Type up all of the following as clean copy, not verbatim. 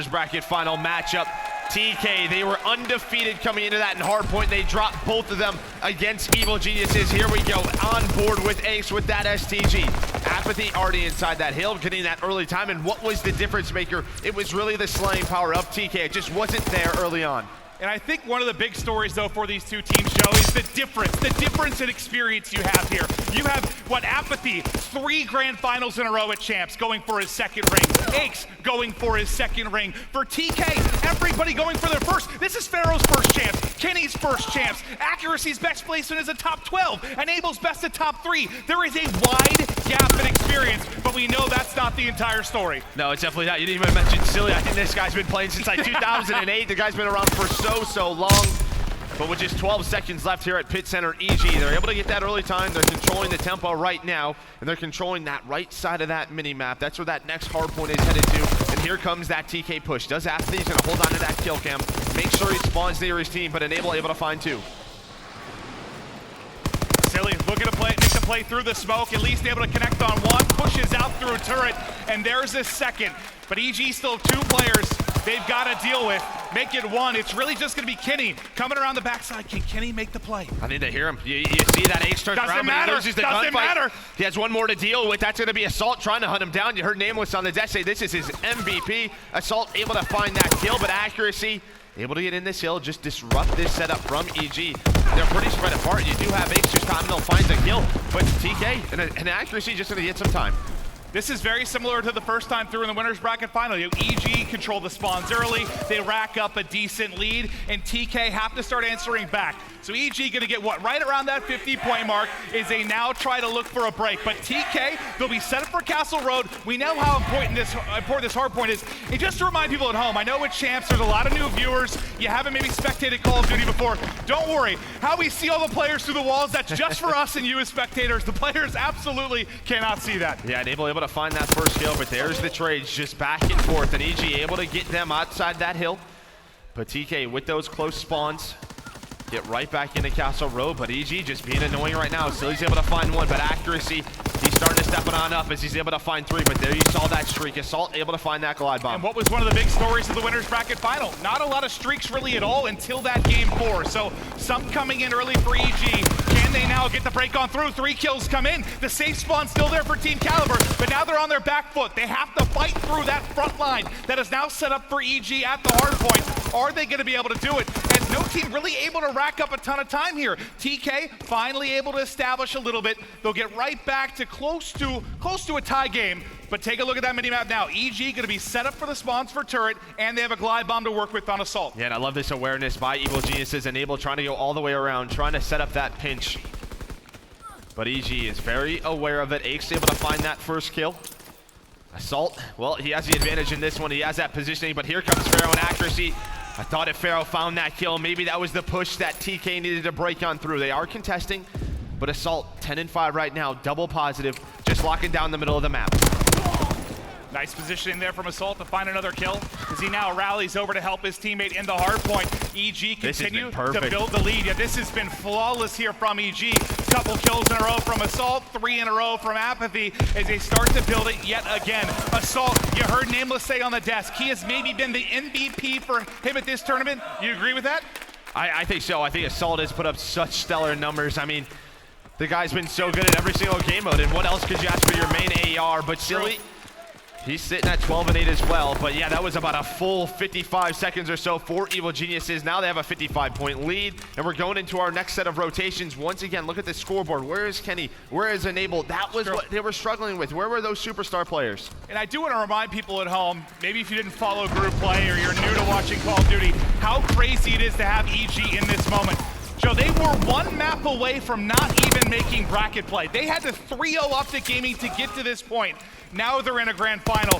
Bracket final matchup. TK, they were undefeated coming into that in hardpoint. They dropped both of them against Evil Geniuses. Here we go, on board with Ace with that STG. Apathy already inside that hill, getting that early time. And what was the difference maker? It was really the slaying power of TK. It just wasn't there early on. And I think one of the big stories, though, for these two teams, Joe, is the difference in experience you have here. You have, what, Apathy, 3 grand finals in a row at Champs, going for his second ring. Ace going for his second ring. For TK, everybody going for their first. This is Pharaoh's first Champs, Kenny's first Champs. Accuracy's best placement is a top 12. Enable's best at top 3. There is a wide gap in experience, but we know that's not the entire story. No, it's definitely not. You didn't even mention Silly. I think this guy's been playing since like 2008. The guy's been around for so long. But with just 12 seconds left here at Pit Center, EG, they're able to get that early time. They're controlling the tempo right now, and they're controlling that right side of that mini-map. That's where that next hard point is headed to, and here comes that TK push. Does Apathy, he's gonna hold on to that kill cam, make sure he spawns near his team, but able to find 2. Silly looking to make the play through the smoke, at least able to connect on one, pushes out through a turret, and there's a second. But EG still 2 players they've got to deal with. Make it 1. It's really just going to be Kenny coming around the backside. Can Kenny make the play? I need to hear him. You see that Ace turns around, but he loses the gunfight. He has one more to deal with. That's going to be Assault trying to hunt him down. You heard Nameless on the desk say this is his MVP. Assault able to find that kill, but Accuracy able to get in this hill, just disrupt this setup from EG. They're pretty spread apart. You do have Ace just time, and they'll find the kill. But TK and Accuracy just going to get some time. This is very similar to the first time through in the winners bracket final. EG control the spawns early, they rack up a decent lead, and TK have to start answering back. So EG gonna get what, right around that 50-point mark, is they now try to look for a break. But TK, they'll be set up for Castle Road. We know how important this hard point is. And just to remind people at home, I know with Champs there's a lot of new viewers. You haven't maybe spectated Call of Duty before. Don't worry, how we see all the players through the walls, that's just for us and you as spectators. The players absolutely cannot see that. Yeah, and able to find that first kill, but there's the trades just back and forth, and EG able to get them outside that hill. But TK with those close spawns get right back into Castle Road, but EG just being annoying right now. Silly's able to find 1, but Accuracy, he's starting to step it on up as he's able to find 3, but there you saw that streak. Assault able to find that glide bomb. And what was one of the big stories of the winners bracket final? Not a lot of streaks really at all until that game 4. So some coming in early for EG. Can they now get the break on through? 3 kills come in. The safe spawn still there for Team Kaliber, but now they're on their back foot. They have to fight through that front line that is now set up for EG at the hard point. Are they going to be able to do it? As no team really able to rack up a ton of time here. TK finally able to establish a little bit. They'll get right back to close to a tie game. But take a look at that mini-map now. EG going to be set up for the spawns for turret, and they have a glide bomb to work with on Assault. Yeah, and I love this awareness by Evil Geniuses, and Able trying to go all the way around, trying to set up that pinch. But EG is very aware of it. Ace able to find that first kill. Assault, well, he has the advantage in this one. He has that positioning, but here comes Pharaoh and Accuracy. I thought if Pharaoh found that kill, maybe that was the push that TK needed to break on through. They are contesting, but Assault 10-5 right now, double positive, just locking down the middle of the map. Nice positioning there from Assault to find another kill as he now rallies over to help his teammate in the hard point. EG continue to build the lead. Yeah, this has been flawless here from EG. Couple kills in a row from Assault, 3 in a row from Apathy as they start to build it yet again. Assault, you heard Nameless say on the desk, he has maybe been the MVP for him at this tournament. You agree with that? I think so. I think Assault has put up such stellar numbers. I mean, the guy's been so good at every single game mode, and what else could you ask for your main AR? But Silly, he's sitting at 12-8 as well, but yeah, that was about a full 55 seconds or so for Evil Geniuses. Now they have a 55-point lead, and we're going into our next set of rotations. Once again, look at the scoreboard. Where is Kenny? Where is Enable? That was what they were struggling with. Where were those superstar players? And I do want to remind people at home, maybe if you didn't follow group play or you're new to watching Call of Duty, how crazy it is to have EG in this moment. Joe, they were 1 map away from not even making bracket play. They had to 3-0 Optic Gaming to get to this point. Now they're in a grand final.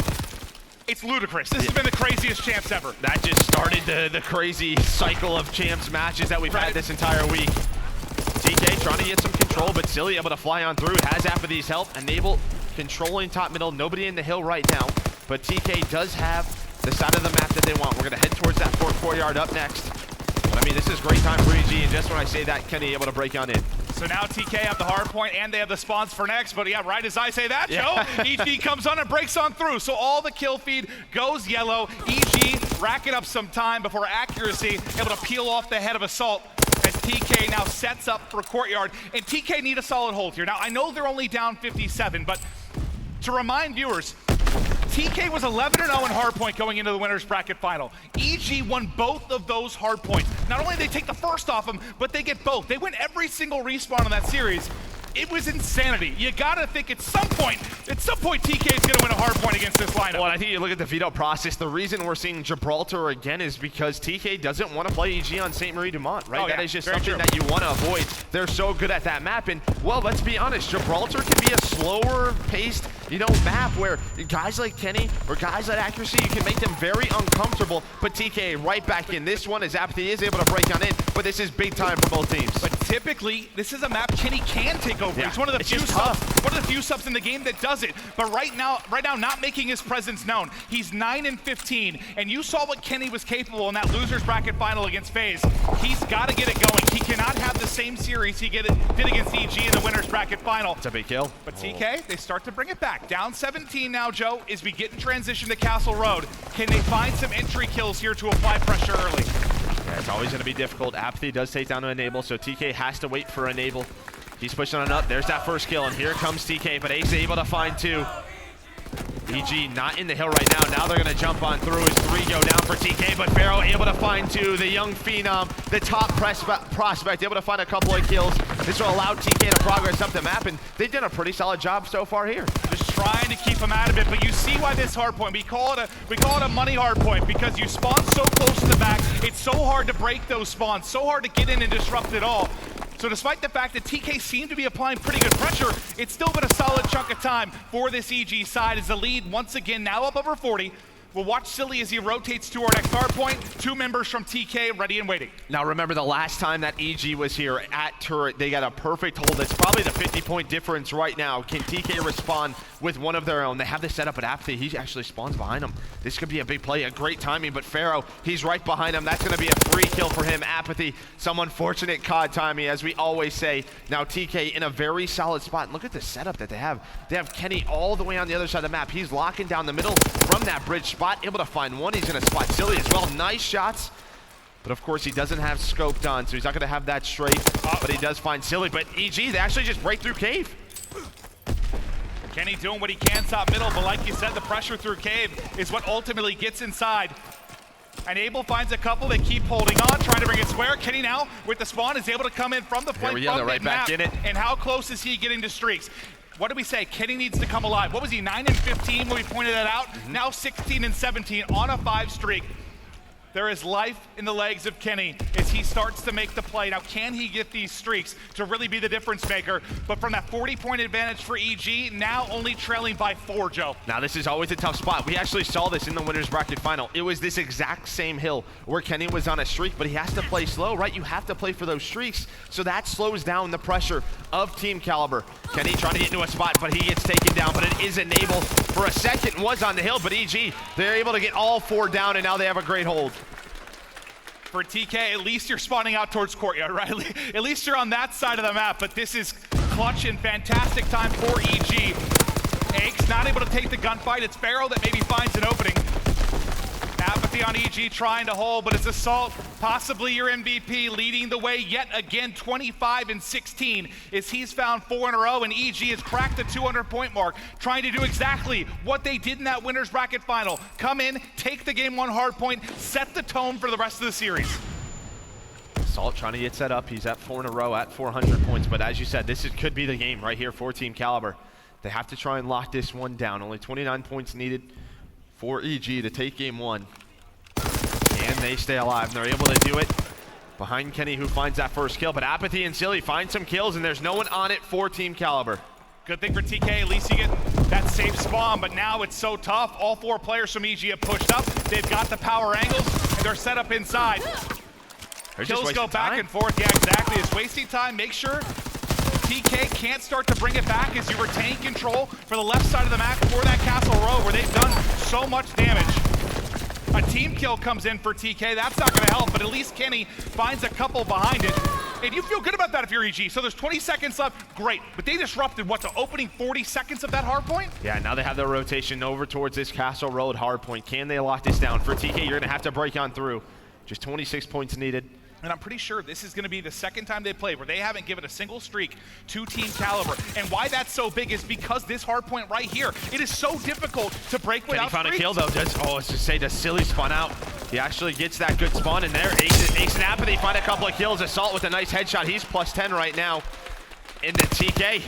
It's ludicrous. This has been the craziest Champs ever. That just started the crazy cycle of Champs matches that we've had this entire week. TK trying to get some control, but Silly able to fly on through. Has Apathy's help. Enable controlling top middle. Nobody in the hill right now, but TK does have the side of the map that they want. We're going to head towards that courtyard up next. But I mean, this is great time for EG, and just when I say that, Kenny able to break on in. So now TK have the hard point and they have the spawns for next, but yeah, right as I say that, Joe, EG comes on and breaks on through. So all the kill feed goes yellow. EG racking up some time before accuracy, able to peel off the head of Assault as TK now sets up for Courtyard. And TK need a solid hold here. Now, I know they're only down 57, but to remind viewers, TK was 11-0 in hardpoint going into the winners bracket final. EG won both of those hardpoints. Not only did they take the first off them, but they get both. They win every single respawn in that series. It was insanity. You gotta think at some point TK is gonna win a hardpoint against this lineup. Well, I think you look at the veto process, the reason we're seeing Gibraltar again is because TK doesn't want to play EG on St. Marie Dumont, right? That is just something that you want to avoid. They're so good at that map, and well, let's be honest, Gibraltar can be a slower paced, map where guys like Kenny or guys like Accuracy, you can make them very uncomfortable, but TK right back in. This one is Apathy is able to break on in, but this is big time for both teams. But typically, this is a map Kenny can take over. Yeah, it's one of the few subs in the game that does it. But right now, not making his presence known. He's 9-15, and you saw what Kenny was capable in that losers bracket final against FaZe. He's got to get it going. He cannot have the same series he did against EG in the winners bracket final. It's a big kill. But TK, they start to bring it back. Down 17 now, Joe, as we get in transition to Castle Road. Can they find some entry kills here to apply pressure early? Yeah, it's always going to be difficult. Apathy does take down to Enable, so TK has to wait for Enable. He's pushing on up. There's that first kill, and here comes TK, but Ace able to find two. EG not in the hill right now. Now they're going to jump on through as three go down for TK, but Pharaoh able to find two. The young phenom, the top prospect, able to find a couple of kills. This will allow TK to progress up the map, and they've done a pretty solid job so far here. Just trying to keep him out of it, but you see why this hardpoint, we call it a money hardpoint, because you spawn so close to the back, it's so hard to break those spawns, so hard to get in and disrupt it all. So despite the fact that TK seemed to be applying pretty good pressure, it's still been a solid chunk of time for this EG side as the lead once again now up over 40. We'll watch Silly as he rotates to our next hard point. Two members from TK ready and waiting. Now remember the last time that EG was here at Turret, they got a perfect hold. That's probably the 50-point difference right now. Can TK respond with one of their own? They have this set up at Apathy. He actually spawns behind him. This could be a big play, a great timing, but Pharaoh, he's right behind him. That's gonna be a free kill for him. Apathy, some unfortunate COD timing, as we always say. Now TK in a very solid spot. And look at the setup that they have. They have Kenny all the way on the other side of the map. He's locking down the middle from that bridge spot. Able to find one. He's going to spot Silly as well. Nice shots. But of course, he doesn't have scoped on, so he's not going to have that straight. But he does find Silly. But EG, they actually just break through cave. Kenny doing what he can top middle, but like you said, the pressure through cave is what ultimately gets inside. And Abel finds a couple that keep holding on, trying to bring it square. Kenny now, with the spawn, is able to come in from the flank. Right back in it. And how close is he getting to streaks? What did we say? Kenny needs to come alive. What was he, 9-15 when we pointed that out? Now 16-17 on a 5 streak. There is life in the legs of Kenny as he starts to make the play. Now, can he get these streaks to really be the difference maker? But from that 40-point advantage for EG, now only trailing by 4, Joe. Now, this is always a tough spot. We actually saw this in the winners bracket final. It was this exact same hill where Kenny was on a streak, but he has to play slow, right? You have to play for those streaks. So that slows down the pressure of Team Kaliber. Kenny trying to get into a spot, but he gets taken down. But it is Enable for a second, was on the hill, but EG, they're able to get all 4 down, and now they have a great hold. For TK, at least you're spawning out towards Courtyard, right? At least you're on that side of the map, but this is clutch and fantastic time for EG. Aches not able to take the gunfight. It's Pharaoh that maybe finds an opening. Apathy on EG trying to hold, but it's Assault, possibly your MVP, leading the way yet again, 25-16, as he's found 4 in a row, and EG has cracked the 200-point mark, trying to do exactly what they did in that winners bracket final. Come in, take the game 1 hard point, set the tone for the rest of the series. Assault trying to get set up. He's at 4 in a row at 400 points, but as you said, this could be the game right here for Team Kaliber. They have to try and lock this one down. Only 29 points needed for EG to take game 1. And they stay alive, and they're able to do it behind Kenny, who finds that first kill. But Apathy and Silly find some kills, and there's no one on it for Team Kaliber. Good thing for TK, at least you get that safe spawn, but now it's so tough. All 4 players from EG have pushed up. They've got the power angles, and they're set up inside. Kills go back and forth. Yeah, exactly. It's wasting time. Make sure TK can't start to bring it back as you retain control for the left side of the map for that Castle Row, where they've done so much damage. A team kill comes in for TK. That's not going to help, but at least Kenny finds a couple behind it. And you feel good about that if you're EG. So there's 20 seconds left, great. But they disrupted, what, the opening 40 seconds of that hard point? Yeah, now they have their rotation over towards this Castle Road hard point. Can they lock this down? For TK, you're gonna have to break on through. Just 26 points needed. And I'm pretty sure this is going to be the second time they played where they haven't given a single streak to Team Kaliber. And why that's so big is because this hard point right here, it is so difficult to break without Kenny found streaks. a kill though. Let's just say, does Silly spawn out? He actually gets that good spawn in there. Ace and Apathy find a couple of kills. Assault with a nice headshot. He's plus 10 right now. Into TK.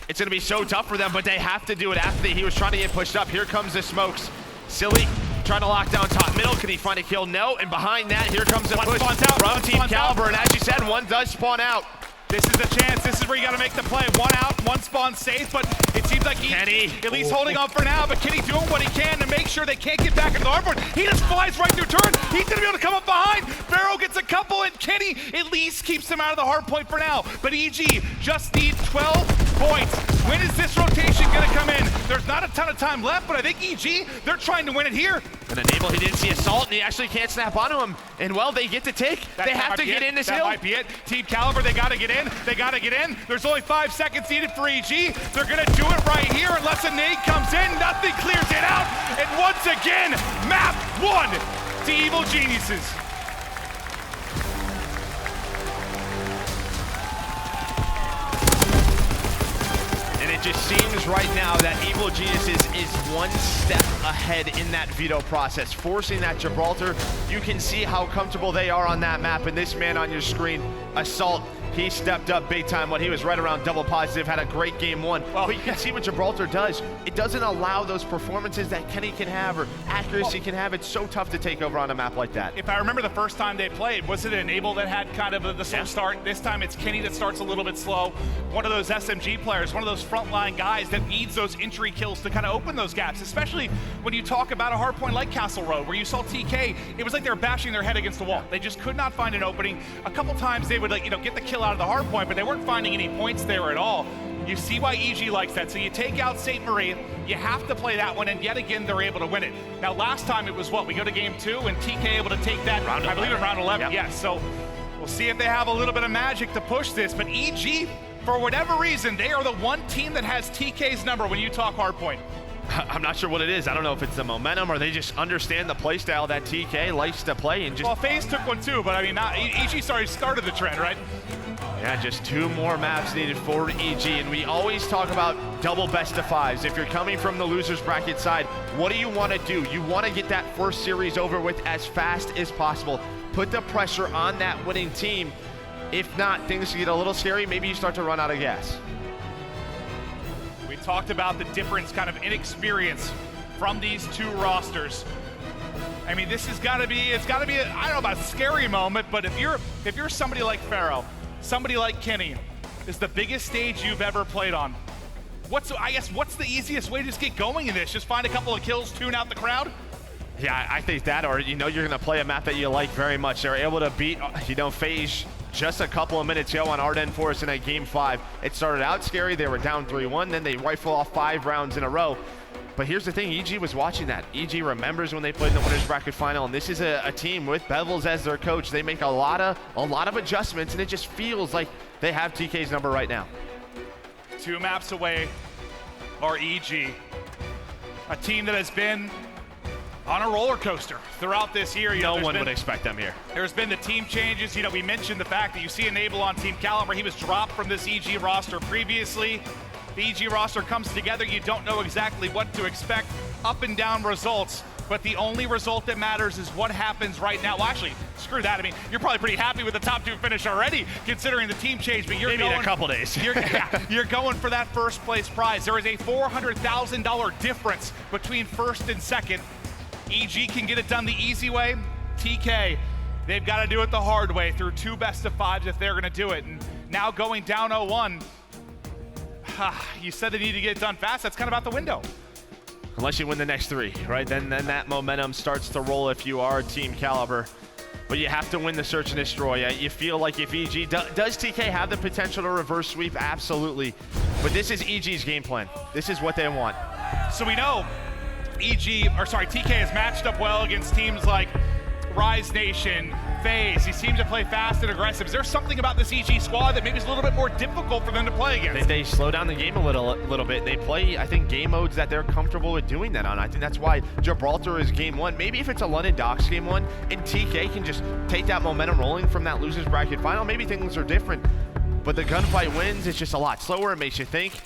It's going to be so tough for them, but they have to do it. Apathy, he was trying to get pushed up. Here comes the smokes. Silly trying to lock down top middle. Can he find a kill? No. And behind that, here comes the push from Team Kaliber. And as you said, one does spawn out. This is the chance. This is where you got to make the play. One out, one spawn safe, but it seems like he's at least holding on for now. But Kenny doing what he can to make sure they can't get back into the hardboard. He just flies right through turn. He's going to be able to come up behind. Pharaoh gets a couple, and Kenny at least keeps him out of the hard point for now. But EG just need 12 points. When is this rotation going to come in? There's not a ton of time left, but I think EG, they're trying to win it here. And Enable, he didn't see Assault, and he actually can't snap onto him. And well, they get to take. They have to get in this hill. That might be it. Team Kaliber, they got to get in. They got to get in. There's only 5 seconds needed for EG. They're going to do it right here unless a nade comes in. Nothing clears it out. And once again, map 1 to Evil Geniuses. It just seems right now that Evil Geniuses is one step ahead in that veto process, forcing that Gibraltar. You can see how comfortable they are on that map, and this man on your screen, Assault, he stepped up big time when he was right around double positive, had a great game 1. But you can see what Gibraltar does. It doesn't allow those performances that Kenny can have or accuracy can have. It's so tough to take over on a map like that. If I remember the first time they played, was it Enable that had kind of the slow start? This time it's Kenny that starts a little bit slow. One of those SMG players, one of those frontline guys that needs those entry kills to kind of open those gaps, especially when you talk about a hard point like Castle Road, where you saw TK, it was like they were bashing their head against the wall. They just could not find an opening. A couple times they would get the kill out of the hard point, but they weren't finding any points there at all. You see why EG likes that. So you take out St. Marie, you have to play that one, and yet again, they're able to win it. Now, last time it was what? We go to game 2, and TK able to take that, I believe in round 11, yes. So we'll see if they have a little bit of magic to push this, but EG, for whatever reason, they are the one team that has TK's number when you talk hardpoint. I'm not sure what it is. I don't know if it's the momentum or they just understand the play style that TK likes to play and just... Well, FaZe took one too, but I mean, EG started the trend, right? Yeah, just 2 more maps needed for EG, and we always talk about double best of 5s. If you're coming from the losers bracket side, what do you want to do? You want to get that first series over with as fast as possible. Put the pressure on that winning team. If not, things get a little scary. Maybe you start to run out of gas. We talked about the difference kind of inexperience from these 2 rosters. I mean, this has got to be, I don't know about a scary moment, but if you're somebody like Pharaoh, somebody like Kenny, is the biggest stage you've ever played on. What's the easiest way to just get going in this? Just find a couple of kills, tune out the crowd? Yeah, I think that, or you're going to play a map that you like very much. They're able to beat, FaZe just a couple of minutes ago on Arden Forest in that game 5. It started out scary. They were down 3-1. Then they rifle off 5 rounds in a row. But here's the thing, EG was watching that. EG remembers when they played in the winners bracket final, and this is a team with Bevels as their coach. They make a lot of adjustments, and it just feels like they have TK's number right now. 2 maps away are EG, a team that has been on a roller coaster throughout this year. No one would expect them here. There's been the team changes. We mentioned the fact that you see Enable on Team Kaliber. He was dropped from this EG roster previously. The EG roster comes together. You don't know exactly what to expect. Up and down results. But the only result that matters is what happens right now. Well, actually, screw that. I mean, you're probably pretty happy with the top 2 finish already, considering the team change. But you're maybe going in a couple days. You're going for that first place prize. There is a $400,000 difference between first and second. EG can get it done the easy way. TK, they've got to do it the hard way through 2 best of 5s if they're going to do it. And now going down 0-1. You said they need to get it done fast. That's kind of out the window. Unless you win the next 3, right? Then that momentum starts to roll if you are Team Kaliber. But you have to win the search and destroy. You feel like if EG... Does TK have the potential to reverse sweep? Absolutely. But this is EG's game plan. This is what they want. So we know TK has matched up well against teams like Rise Nation, FaZe, he seems to play fast and aggressive. Is there something about this EG squad that maybe is a little bit more difficult for them to play against? They slow down the game a little bit. They play, I think, game modes that they're comfortable with doing that on. I think that's why Gibraltar is game one. Maybe if it's a London Docks game one and TK can just take that momentum rolling from that losers bracket final, maybe things are different. But the gunfight wins, it's just a lot slower. It makes you think.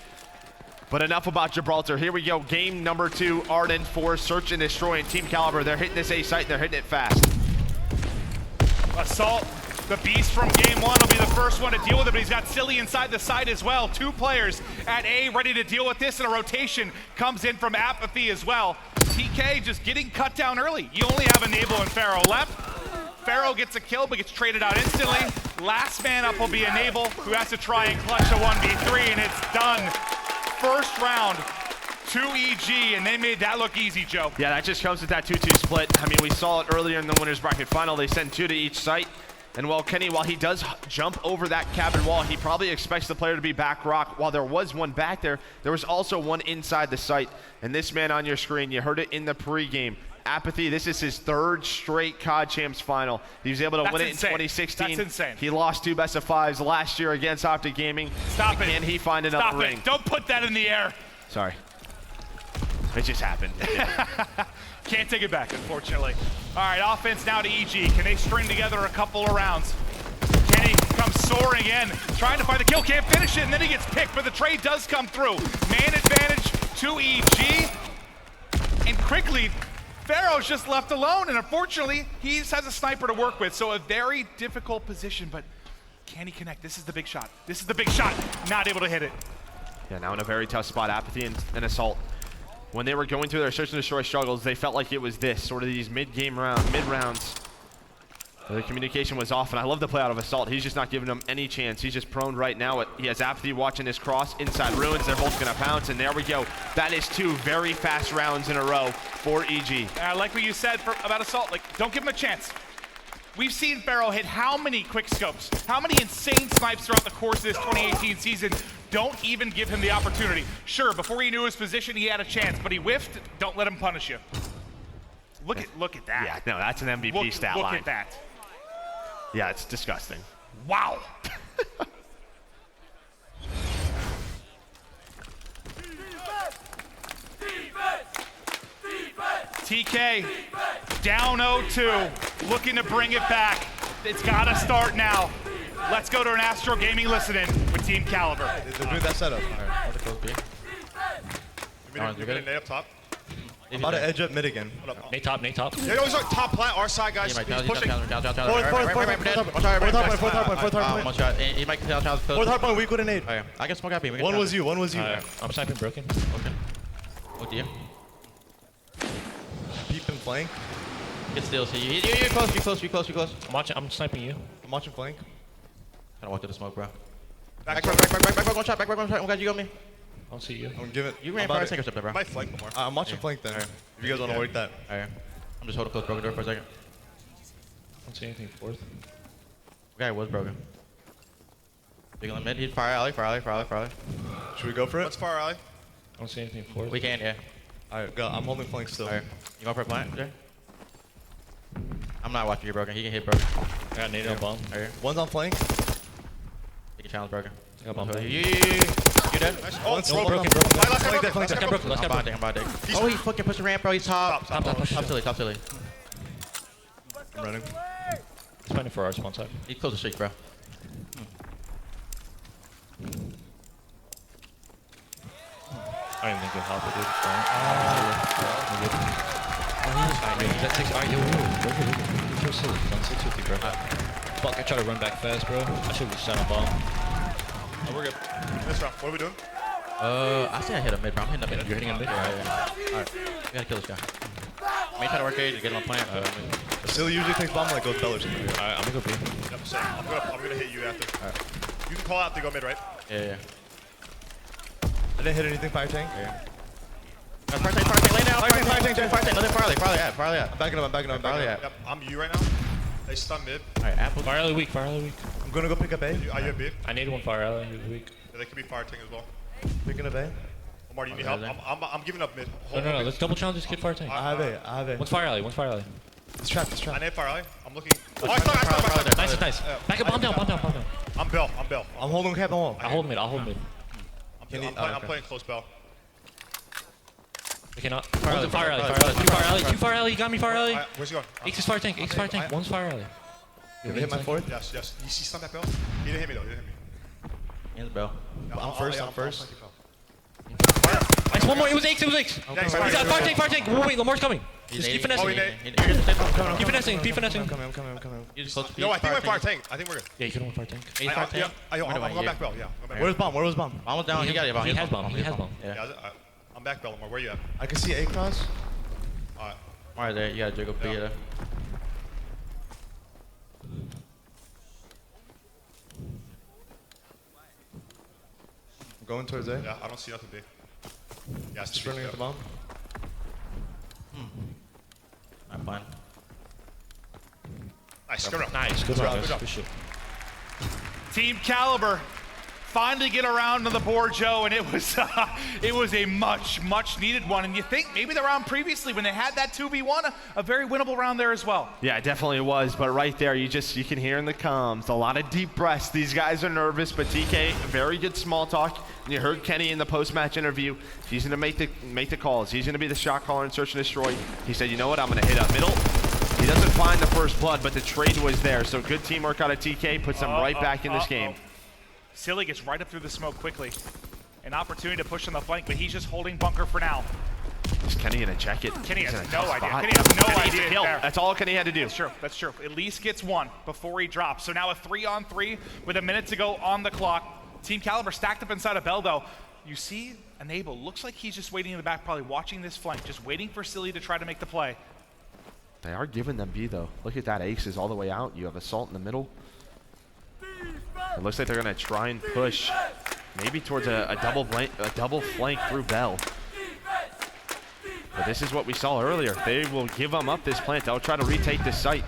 But enough about Gibraltar. Here we go. Game number 2, Arden for Search and Destroy and Team Kaliber. They're hitting this A site. They're hitting it fast. Assault, the beast from game 1 will be the first one to deal with it, but he's got Silly inside the site as well. 2 players at A ready to deal with this, and a rotation comes in from Apathy as well. TK just getting cut down early. You only have Enable and Pharaoh left. Pharaoh gets a kill, but gets traded out instantly. Last man up will be Enable, who has to try and clutch a 1v3, and it's done. First round, 2 EG, and they made that look easy, Joe. Yeah, that just comes with that 2-2 split. I mean, we saw it earlier in the winners bracket final. They sent 2 to each site. And while Kenny, while he does jump over that cabin wall, he probably expects the player to be back rock. While there was one back there, there was also one inside the site. And this man on your screen, you heard it in the pregame. Apathy, this is his 3rd straight COD Champs final. He was able to win it in 2016. That's insane. He lost 2 best of 5s last year against Optic Gaming. Stop it. Can he find another Stop ring? it. Don't put that in the air. Sorry. It just happened. Can't take it back, unfortunately. All right, offense now to EG. Can they string together a couple of rounds? Kenny comes soaring in, trying to find the kill, can't finish it, and then he gets picked, but the trade does come through. Man advantage to EG, and quickly, Pharaoh's just left alone, and unfortunately, he has a sniper to work with, so a very difficult position, but can he connect? This is the big shot. This is the big shot. Not able to hit it. Yeah, now in a very tough spot, Apathy and Assault. When they were going through their Search and Destroy struggles, they felt like it was this, sort of these mid-rounds. The communication was off, and I love the play out of Assault. He's just not giving them any chance. He's just prone right now. He has Apathy watching his cross inside Ruins. They're both gonna pounce, and there we go. That is 2 very fast rounds in a row for EG. I like what you said about Assault. Like, don't give him a chance. We've seen Pharaoh hit how many quick scopes, how many insane snipes throughout the course of this 2018 season. Don't even give him the opportunity. Sure, before he knew his position, he had a chance, but he whiffed. Don't let him punish you. Look at that. Yeah, no, that's an MVP stat line. Look at that. Yeah, it's disgusting. Wow. TK down 0-2, looking to bring it back. It's got to start now. Let's go to an Astro Gaming listen-in with Team Kaliber. They're doing that setup. All right, I'll close B. You're going to nade up top? I'm about to edge up mid again. Nate top. Yeah, always like top plant, our side, guys. Yeah, He's pushing. down. Fourth He might tell Charles close. hard point, weak with a nade. Okay, I can smoke out B. One was you. I'm sniping broken. Okay. Look to you. Peep and flank. Get still, see you. You're close, be close. I'm sniping you. I'm watching flank. Gotta walk through the smoke, bro. Back, One shot, back, one guy, you got me. I don't see you. I'm giving. You ran fire sinker step there, bro. I might flank more. I'm watching flank then. If you guys want to work that. Alright. I'm just holding close broken door for a second. I don't see anything fourth. Guy was broken. Big on the mid, he's fire alley. Should we go for it? Let's fire alley. I don't see anything fourth. We can, yeah. Alright, go. I'm holding flank still. Alright. You going for a plant, Jay? I'm not watching you broken. He can hit broken. I got nade on bomb. Alright. One's on flank. He can challenge broken. I got bomb. You dead? Nice. Broken. Flank that. Last guy broken. I'm bonding. Oh, he fucking pushed the ramp, bro. He's top. Top. Top silly. I'm running. He's fighting for ours, one side. He's close to streak, bro. I don't even think he'll help it, dude. He's at 6. Alright, yo. You're so silly. He's on 650, bro. Fuck, I tried to run back fast, bro. I should have shot on bomb. Oh, we're good. This round. What are we doing? I think I hit a mid, bro. I'm hitting a mid. You're hitting a mid? Yeah. Alright. We gotta kill this guy. May try to work age and get him on plant. Silly usually takes bomb like goes Bell or something. Alright, I'm gonna go B. Yep, same. I'm gonna hit you after. Alright. You can call out to go mid, right? Yeah. I didn't hit anything fire tank. Yeah. Fire tank, lay down. Fire tank. Nothing Farley. I'm backing up. Farley at. Yep, I'm you right now. They stun mid. Alright, Apple. Fire alley weak. I'm gonna go pick up A. I need one fire alley weak. Yeah, they could be fire tank as well. Picking up A. Omar, you need help? I'm giving up mid. No, let's double challenge this kid fire tank. I have A. One's fire alley. It's trapped. It's I trapped. need fire alley. I'm looking. Oh, I thought. Nice, nice. Back up, bomb down. I'm Bell. I'm Bell. I'm holding cap on wall. I'll hold mid. I'm playing close Bell. We cannot. Fire alley. Two fire alley. You got me, fire alley. Where's he going? X is fire tank. One's fire alley. Can we hit my fourth? Yes. You see stun that Bell? He didn't hit me though. He didn't hit me. In the bell. No, I'm first. I'm first. Nice, one more. It was X. Yeah, he's He's got fire tank. Wait, Lamar's coming. Just keep finessing. Keep finessing. I'm coming. You just close to No, I think we're fire tank. I think we're good. Yeah, you can hold fire tank. I'm going back Bell. Yeah. Where was bomb? Bomb was down. He got it. He has bomb. Yeah. I'm back Bell. Where you at? I can see A cross. Alright. Alright, there. You gotta jiggle B there. I'm going towards A. Yeah, I don't see nothing B. Yeah, it's Just running at the bomb. I'm fine. Nice. Good job. Nice, good job, job. good job. Good shit. Team Kaliber finally get around to the board, Joe, and it was a much needed one. And you think maybe the round previously when they had that 2v1, a very winnable round there as well. Yeah, it definitely was, but right there, you can hear in the comms, a lot of deep breaths. These guys are nervous, but TK, very good small talk. And you heard Kenny in the post-match interview. He's gonna make the calls. He's gonna be the shot caller in search and destroy. He said, you know what, I'm gonna hit up middle. He doesn't find the first blood, but the trade was there. So good teamwork out of TK, puts them right back in this game. Silly gets right up through the smoke quickly. An opportunity to push on the flank, but he's just holding bunker for now. Is Kenny gonna check it? Kenny He's has in a no tough idea. spot. Kenny has no Kenny needs idea to kill. there. That's all Kenny had to do. That's true. At least gets one before he drops. So now a 3-on-3 with a minute to go on the clock. Team Kaliber stacked up inside of Bell though. You see Enable, looks like he's just waiting in the back, probably watching this flank, just waiting for Silly to try to make the play. They are giving them B though. Look at that, Ace is all the way out. You have Assault in the middle. It looks like they're gonna try and push, maybe towards a double flank through Bell. But this is what we saw earlier. They will give them up this plant. They'll try to retake this site.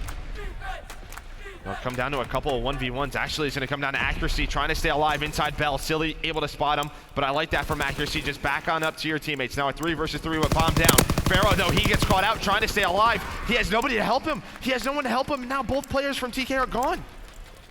It'll come down to a couple of 1v1s. Actually, it's gonna come down to accuracy, trying to stay alive inside Bell. Silly able to spot him, but I like that from accuracy. Just back on up to your teammates. Now a 3 versus 3 with bomb down. Pharaoh, though, he gets caught out trying to stay alive. He has nobody to help him. He has no one to help him. Now both players from TK are gone.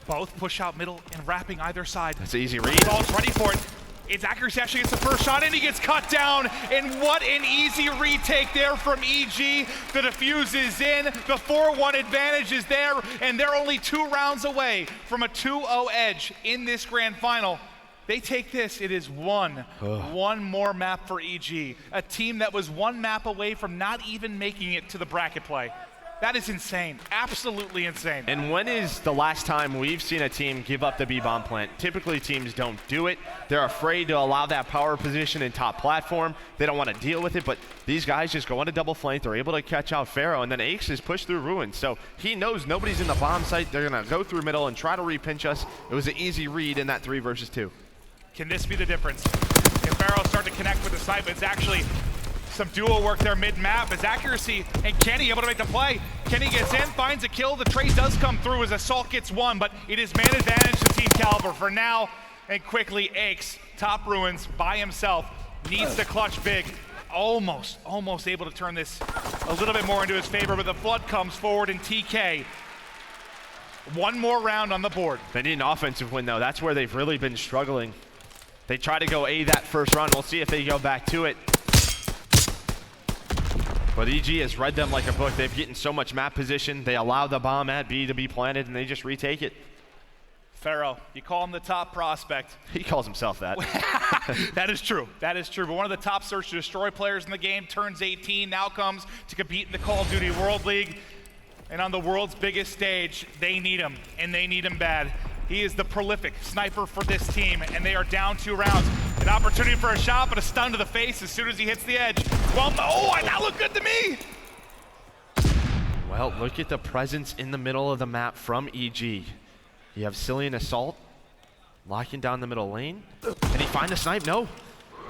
Both push out middle and wrapping either side. That's an easy read. Ball's ready for it. It's accuracy actually gets the first shot and he gets cut down. And what an easy retake there from EG. The defuse is in, the 4-1 advantage is there, and they're only 2 rounds away from a 2-0 edge in this grand final. They take this, it is one more map for EG. A team that was 1 map away from not even making it to the bracket play. That is insane, absolutely insane. And when is the last time we've seen a team give up the B-bomb plant? Typically teams don't do it. They're afraid to allow that power position in top platform. They don't want to deal with it, but these guys just go on a double flank. They're able to catch out Pharaoh, and then Ace is pushed through Ruins. So he knows nobody's in the bomb site. They're gonna go through middle and try to repinch us. It was an easy read in that 3 versus 2. Can this be the difference? If Pharaoh start to connect with the snipe, it's actually some duo work there mid-map. It's accuracy, and Kenny able to make the play. Kenny gets in, finds a kill. The trade does come through as Assault gets 1, but it is man advantage to Team Kaliber for now. And quickly, Aix, top Ruins by himself, needs to clutch big. Almost able to turn this a little bit more into his favor, but the flood comes forward and TK. 1 more round on the board. They need an offensive win, though. That's where they've really been struggling. They try to go A that first run. We'll see if they go back to it. But EG has read them like a book. They've gotten so much map position. They allow the bomb at B to be planted, and they just retake it. Pharaoh, you call him the top prospect. He calls himself that. That is true. That is true. But one of the top search and destroy players in the game, turns 18, now comes to compete in the Call of Duty World League. And on the world's biggest stage, they need him, and they need him bad. He is the prolific sniper for this team, and they are down 2 rounds. An opportunity for a shot, but a stun to the face as soon as he hits the edge. Well, oh, that looked good to me! Well, look at the presence in the middle of the map from EG. You have Silly and Assault locking down the middle lane. Can he find a snipe? No.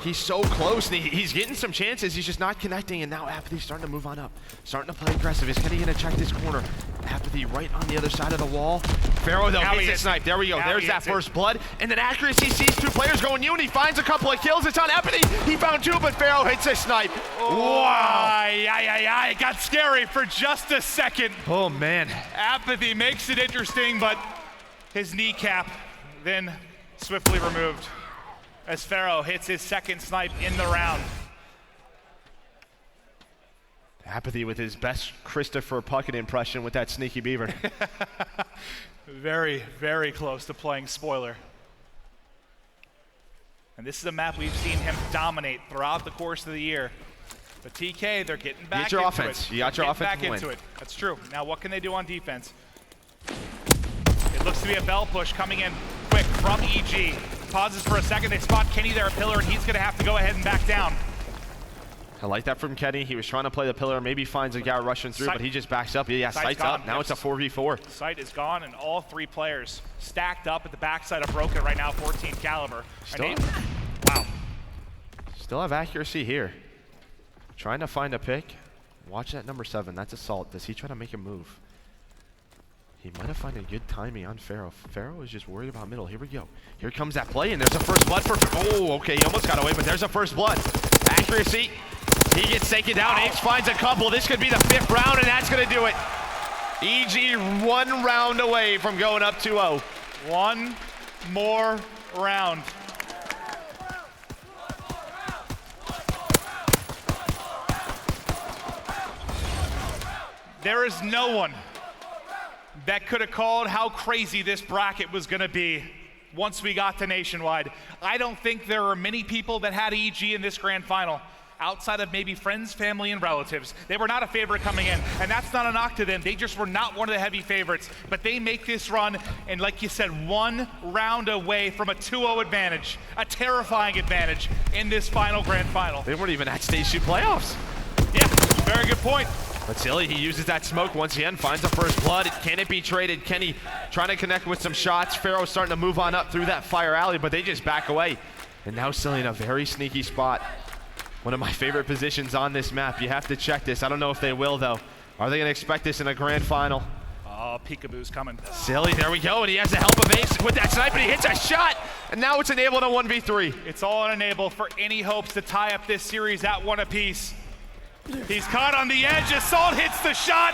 He's so close, and he's getting some chances. He's just not connecting, and now Apathy's starting to move on up. Starting to play aggressive. Is Kenny gonna check this corner? Apathy right on the other side of the wall. Pharaoh, though, hits it snipe. There we go. There's that first blood. And then Accuracy sees two players going uni, finds a couple of kills. It's on Apathy. He found two, but Pharaoh hits a snipe. Wow. It got scary for just a second. Oh, man. Apathy makes it interesting, but his kneecap then swiftly removed as Pharaoh hits his second snipe in the round. Apathy with his best Christopher Puckett impression with that sneaky beaver. Very, very close to playing spoiler. And this is a map we've seen him dominate throughout the course of the year. But TK, they're getting back into offense. it. You got your offense back to win. into it. That's true. Now what can they do on defense? It looks to be a bell push coming in quick from EG. Pauses for a second. They spot Kenny there, a pillar, and he's going to have to go ahead and back down. I like that from Kenny. He was trying to play the pillar, maybe finds a guy rushing through, but he just backs up. Yeah, sight's up. Now it's a 4v4. Sight is gone, and all three players stacked up at the backside of Broken right now, 14 Kaliber. Wow. Still have accuracy here. Trying to find a pick. Watch that number 7. That's Assault. Does he try to make a move? He might have found a good timing on Pharaoh. Pharaoh is just worried about middle. Here we go. Here comes that play, and there's a first blood for... Oh, okay, he almost got away, but there's a first blood. Accuracy. He gets taken down. Ace finds a couple. This could be the 5th round, and that's going to do it. EG 1 round away from going up 2-0. One more round. There is no one that could have called how crazy this bracket was going to be once we got to Nationwide. I don't think there are many people that had EG in this grand final outside of maybe friends, family, and relatives. They were not a favorite coming in, and that's not a knock to them. They just were not one of the heavy favorites, but they make this run, and like you said, 1 round away from a 2-0 advantage, a terrifying advantage in this final grand final. They weren't even at Stage 2 playoffs. Yeah, very good point. But Silly, he uses that smoke once again, finds the first blood. Can it be traded? Kenny trying to connect with some shots. Pharaoh starting to move on up through that fire alley, but they just back away. And now Silly in a very sneaky spot. One of my favorite positions on this map. You have to check this. I don't know if they will, though. Are they going to expect this in a grand final? Oh, Peekaboo's coming. Silly, there we go. And he has the help of Ace with that snipe, and he hits a shot. And now it's enabled a 1v3. It's all enabled for any hopes to tie up this series at 1 apiece. He's caught on the edge. Assault hits the shot,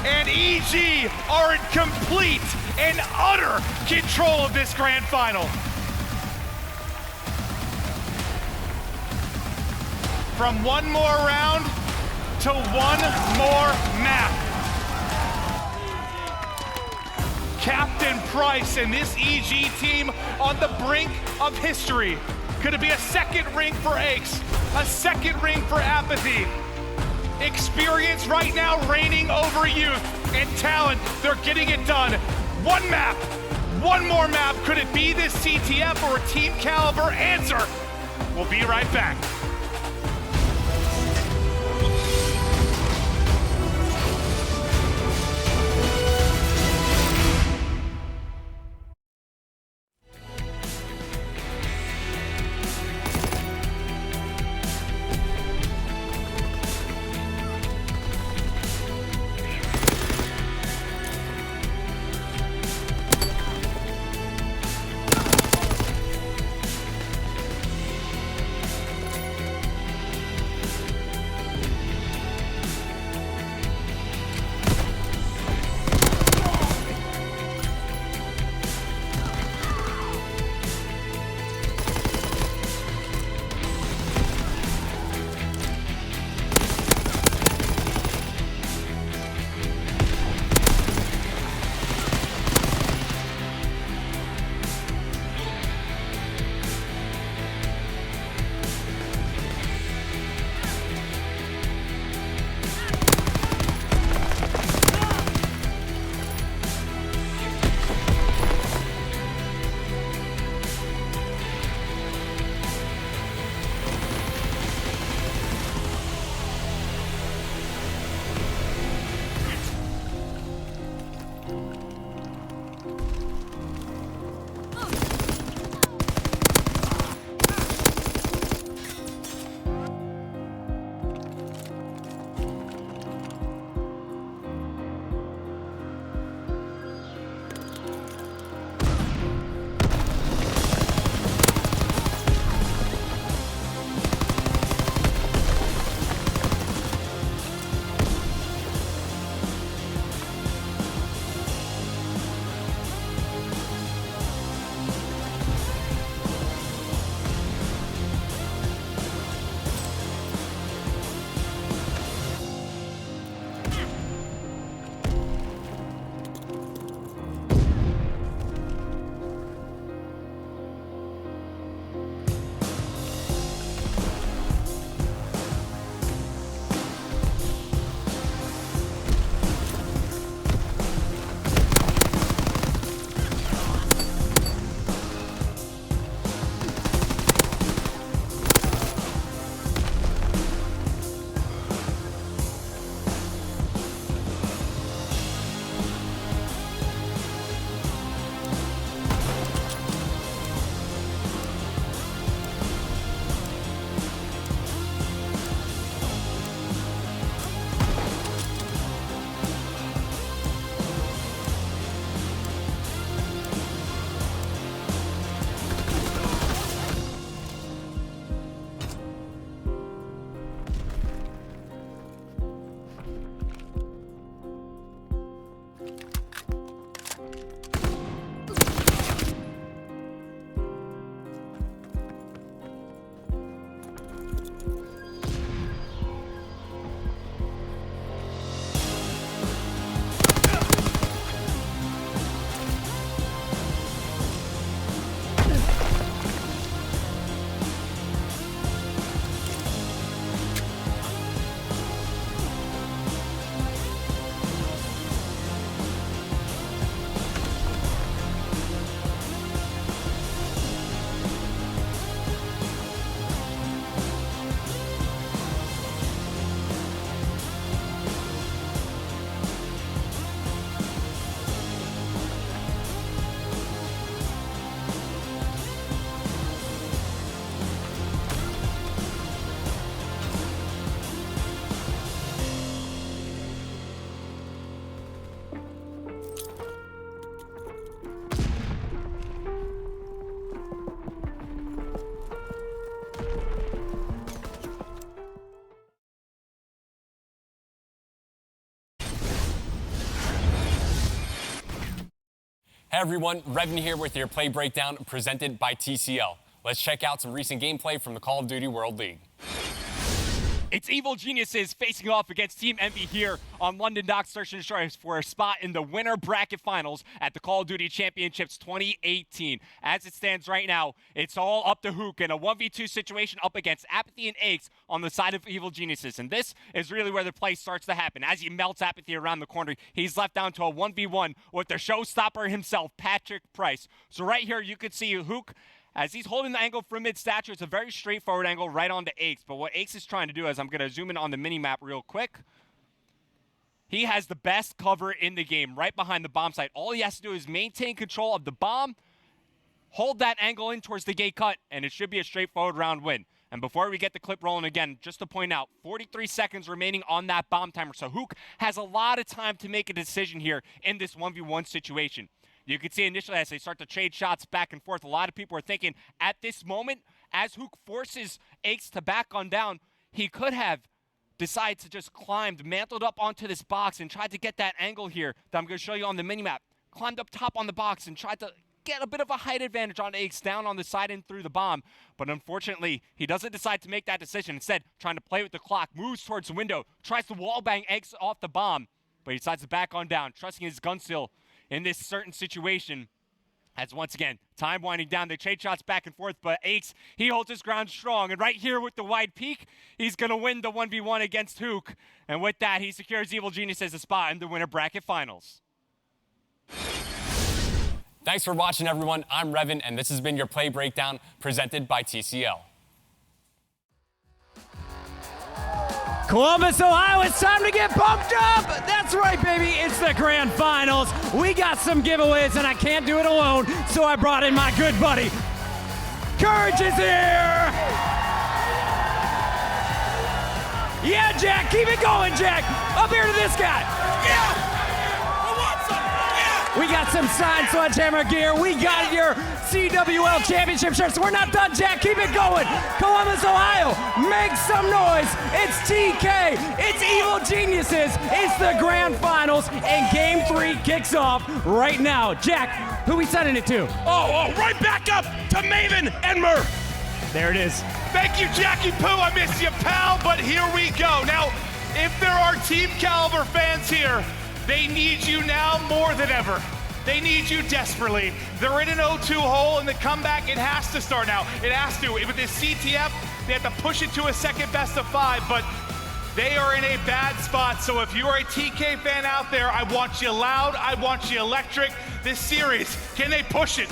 and EG are in complete and utter control of this grand final. From 1 more round to 1 more map. Captain Price and this EG team on the brink of history. Could it be a 2nd ring for Aches? A 2nd ring for Apathy? Experience right now reigning over youth and talent. They're getting it done. 1 map, 1 more map. Could it be this CTF or Team Kaliber? Answer. We'll be right back. Hey everyone, Revin here with your play breakdown presented by TCL. Let's check out some recent gameplay from the Call of Duty World League. It's Evil Geniuses facing off against Team Envy here on London Docks, searching for a spot in the winner bracket finals at the Call of Duty Championships 2018. As it stands right now, it's all up to Hook in a 1v2 situation up against Apathy and Aches on the side of Evil Geniuses. And this is really where the play starts to happen. As he melts Apathy around the corner, he's left down to a 1v1 with the showstopper himself, Patrick Price. So right here, you could see Hook, as he's holding the angle from mid-stature. It's a very straightforward angle right onto Aches. But what Aches is trying to do is, I'm going to zoom in on the mini-map real quick. He has the best cover in the game right behind the bomb site. All he has to do is maintain control of the bomb, hold that angle in towards the gate cut, and it should be a straightforward round win. And before we get the clip rolling again, just to point out, 43 seconds remaining on that bomb timer. So Hook has a lot of time to make a decision here in this 1v1 situation. You can see initially as they start to trade shots back and forth, a lot of people are thinking at this moment, as Hook forces Aches to back on down, he could have decided to just climb, mantled up onto this box and tried to get that angle here that I'm going to show you on the minimap. Climbed up top on the box and tried to get a bit of a height advantage on Aches down on the side and through the bomb. But unfortunately, he doesn't decide to make that decision. Instead, trying to play with the clock, moves towards the window, tries to wallbang Aches off the bomb, but he decides to back on down, trusting his gun still in this certain situation. As once again, time winding down, they trade shots back and forth, but Aches, he holds his ground strong. And right here with the wide peak, he's going to win the 1v1 against Hook. And with that, he secures Evil Geniuses a spot in the winner bracket finals. Thanks for watching, everyone. I'm Revin, and this has been your play breakdown presented by TCL. Columbus, Ohio, it's time to get pumped up! That's right, baby, it's the grand finals. We got some giveaways, and I can't do it alone, so I brought in my good buddy. Courage is here! Yeah, Jack, keep it going, Jack! Up here to this guy! Yeah! We got some signed Sledgehammer gear. We got your CWL championship shirts. We're not done, Jack. Keep it going. Columbus, Ohio, make some noise. It's TK. It's Evil Geniuses. It's the grand finals, and game 3 kicks off right now. Jack, who we sending it to? Oh, right back up to Maven and Murph. There it is. Thank you, Jackie Poo. I miss you, pal, but here we go. Now, if there are Team Kaliber fans here, they need you now more than ever. They need you desperately. They're in an 0-2 hole, and the comeback, it has to start now. It has to. With this CTF, they have to push it to a second best of 5, but they are in a bad spot. So if you are a TK fan out there, I want you loud, I want you electric. This series, can they push it?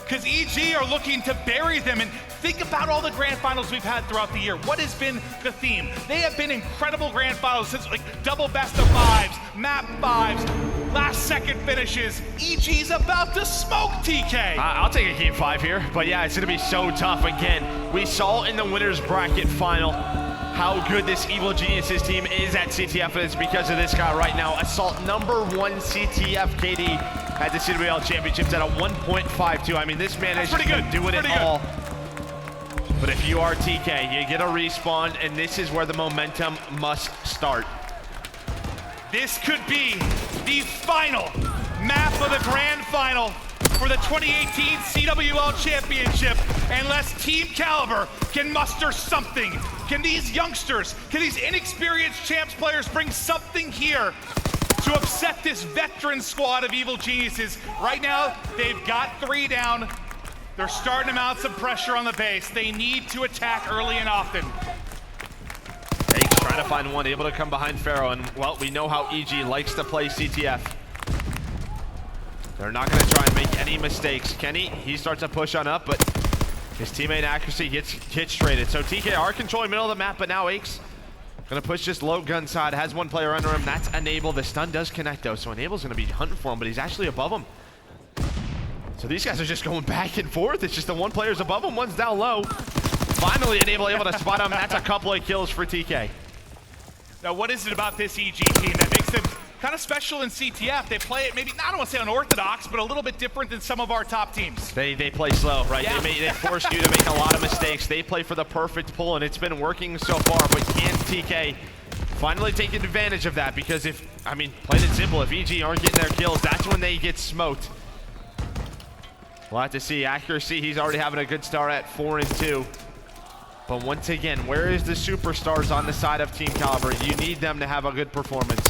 Because EG are looking to bury them. And think about all the grand finals we've had throughout the year. What has been the theme? They have been incredible grand finals since like double best of 5s, map 5s, last second finishes. EG's about to smoke TK. I'll take a game 5 here, but yeah, it's gonna be so tough. Again, we saw in the winners bracket final how good this Evil Geniuses team is at CTF, and it's because of this guy right now. Assault #1 CTF KD at the CWL Championships at a 1.52. I mean, this man is doing it all. But if you are TK, you get a respawn, and this is where the momentum must start. This could be the final map of the grand final for the 2018 CWL Championship, unless Team Kaliber can muster something. Can these youngsters, can these inexperienced champs players bring something here to upset this veteran squad of Evil Geniuses? Right now, they've got 3 down. They're starting to mount some pressure on the base. They need to attack early and often. Aches trying to find one, able to come behind Pharaoh, and well, we know how EG likes to play CTF. They're not going to try and make any mistakes. Kenny, he starts to push on up, but his teammate accuracy gets hit traded. So TK are controlling middle of the map, but now Aches going to push this low gun side. Has one player under him. That's Enable. The stun does connect, though, so Enable's going to be hunting for him, but he's actually above him. So these guys are just going back and forth. It's just the one player's above him, one's down low. Finally, Enable able to spot him. That's a couple of kills for TK. Now, what is it about this EG team that makes them kind of special in CTF? They play it maybe, I don't want to say unorthodox, but a little bit different than some of our top teams. They play slow, right? Yeah. They force you to make a lot of mistakes. They play for the perfect pull, and it's been working so far, but can TK finally take advantage of that? Because if, I mean, plain and simple, if EG aren't getting their kills, that's when they get smoked. We'll have to see. Accuracy, he's already having a good start at 4-2. But once again, where is the superstars on the side of Team Kaliber? You need them to have a good performance.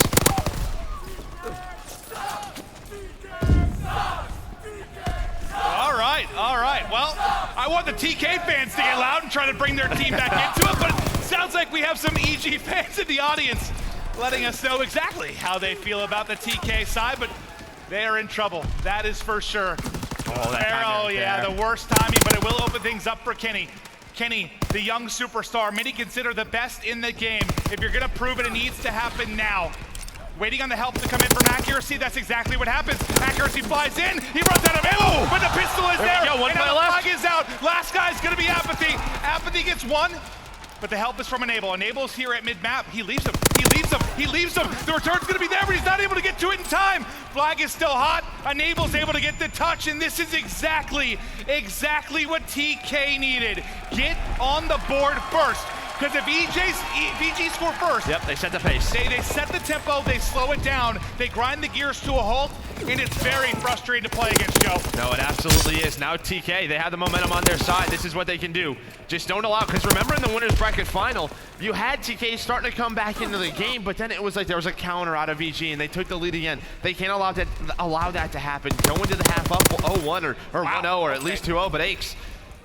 All right. Well, I want the TK fans to get loud and try to bring their team back into it, but it sounds like we have some EG fans in the audience letting us know exactly how they feel about the TK side, but they are in trouble. That is for sure. Oh, that Arrow, yeah, the worst timing, but it will open things up for Kenny. Kenny, the young superstar, many consider the best in the game. If you're gonna prove it, it needs to happen now. Waiting on the help to come in from Accuracy, that's exactly what happens. Accuracy flies in, he runs out of ammo, but the pistol is there, One and by the left. flag is out. Last guy's gonna be Apathy. Apathy gets one, but the help is from Enable. Enable's here at mid-map, he leaves him. The return's gonna be there, but he's not able to get to it in time. Flag is still hot, Enable's able to get the touch, and this is exactly what TK needed. Get on the board first. Because if EG score first, Yep, they set the pace. they set the tempo, they slow it down, they grind the gears to a halt, and it's very frustrating to play against, Joe. No, it absolutely is. Now TK, they have the momentum on their side. This is what they can do. Just don't allow, because remember in the winners bracket final, you had TK starting to come back into the game, but then it was like there was a counter out of EG, and they took the lead again. They can't allow that to happen. Go into the half up 0-1 or 1-0 or at least 2-0, but Aches,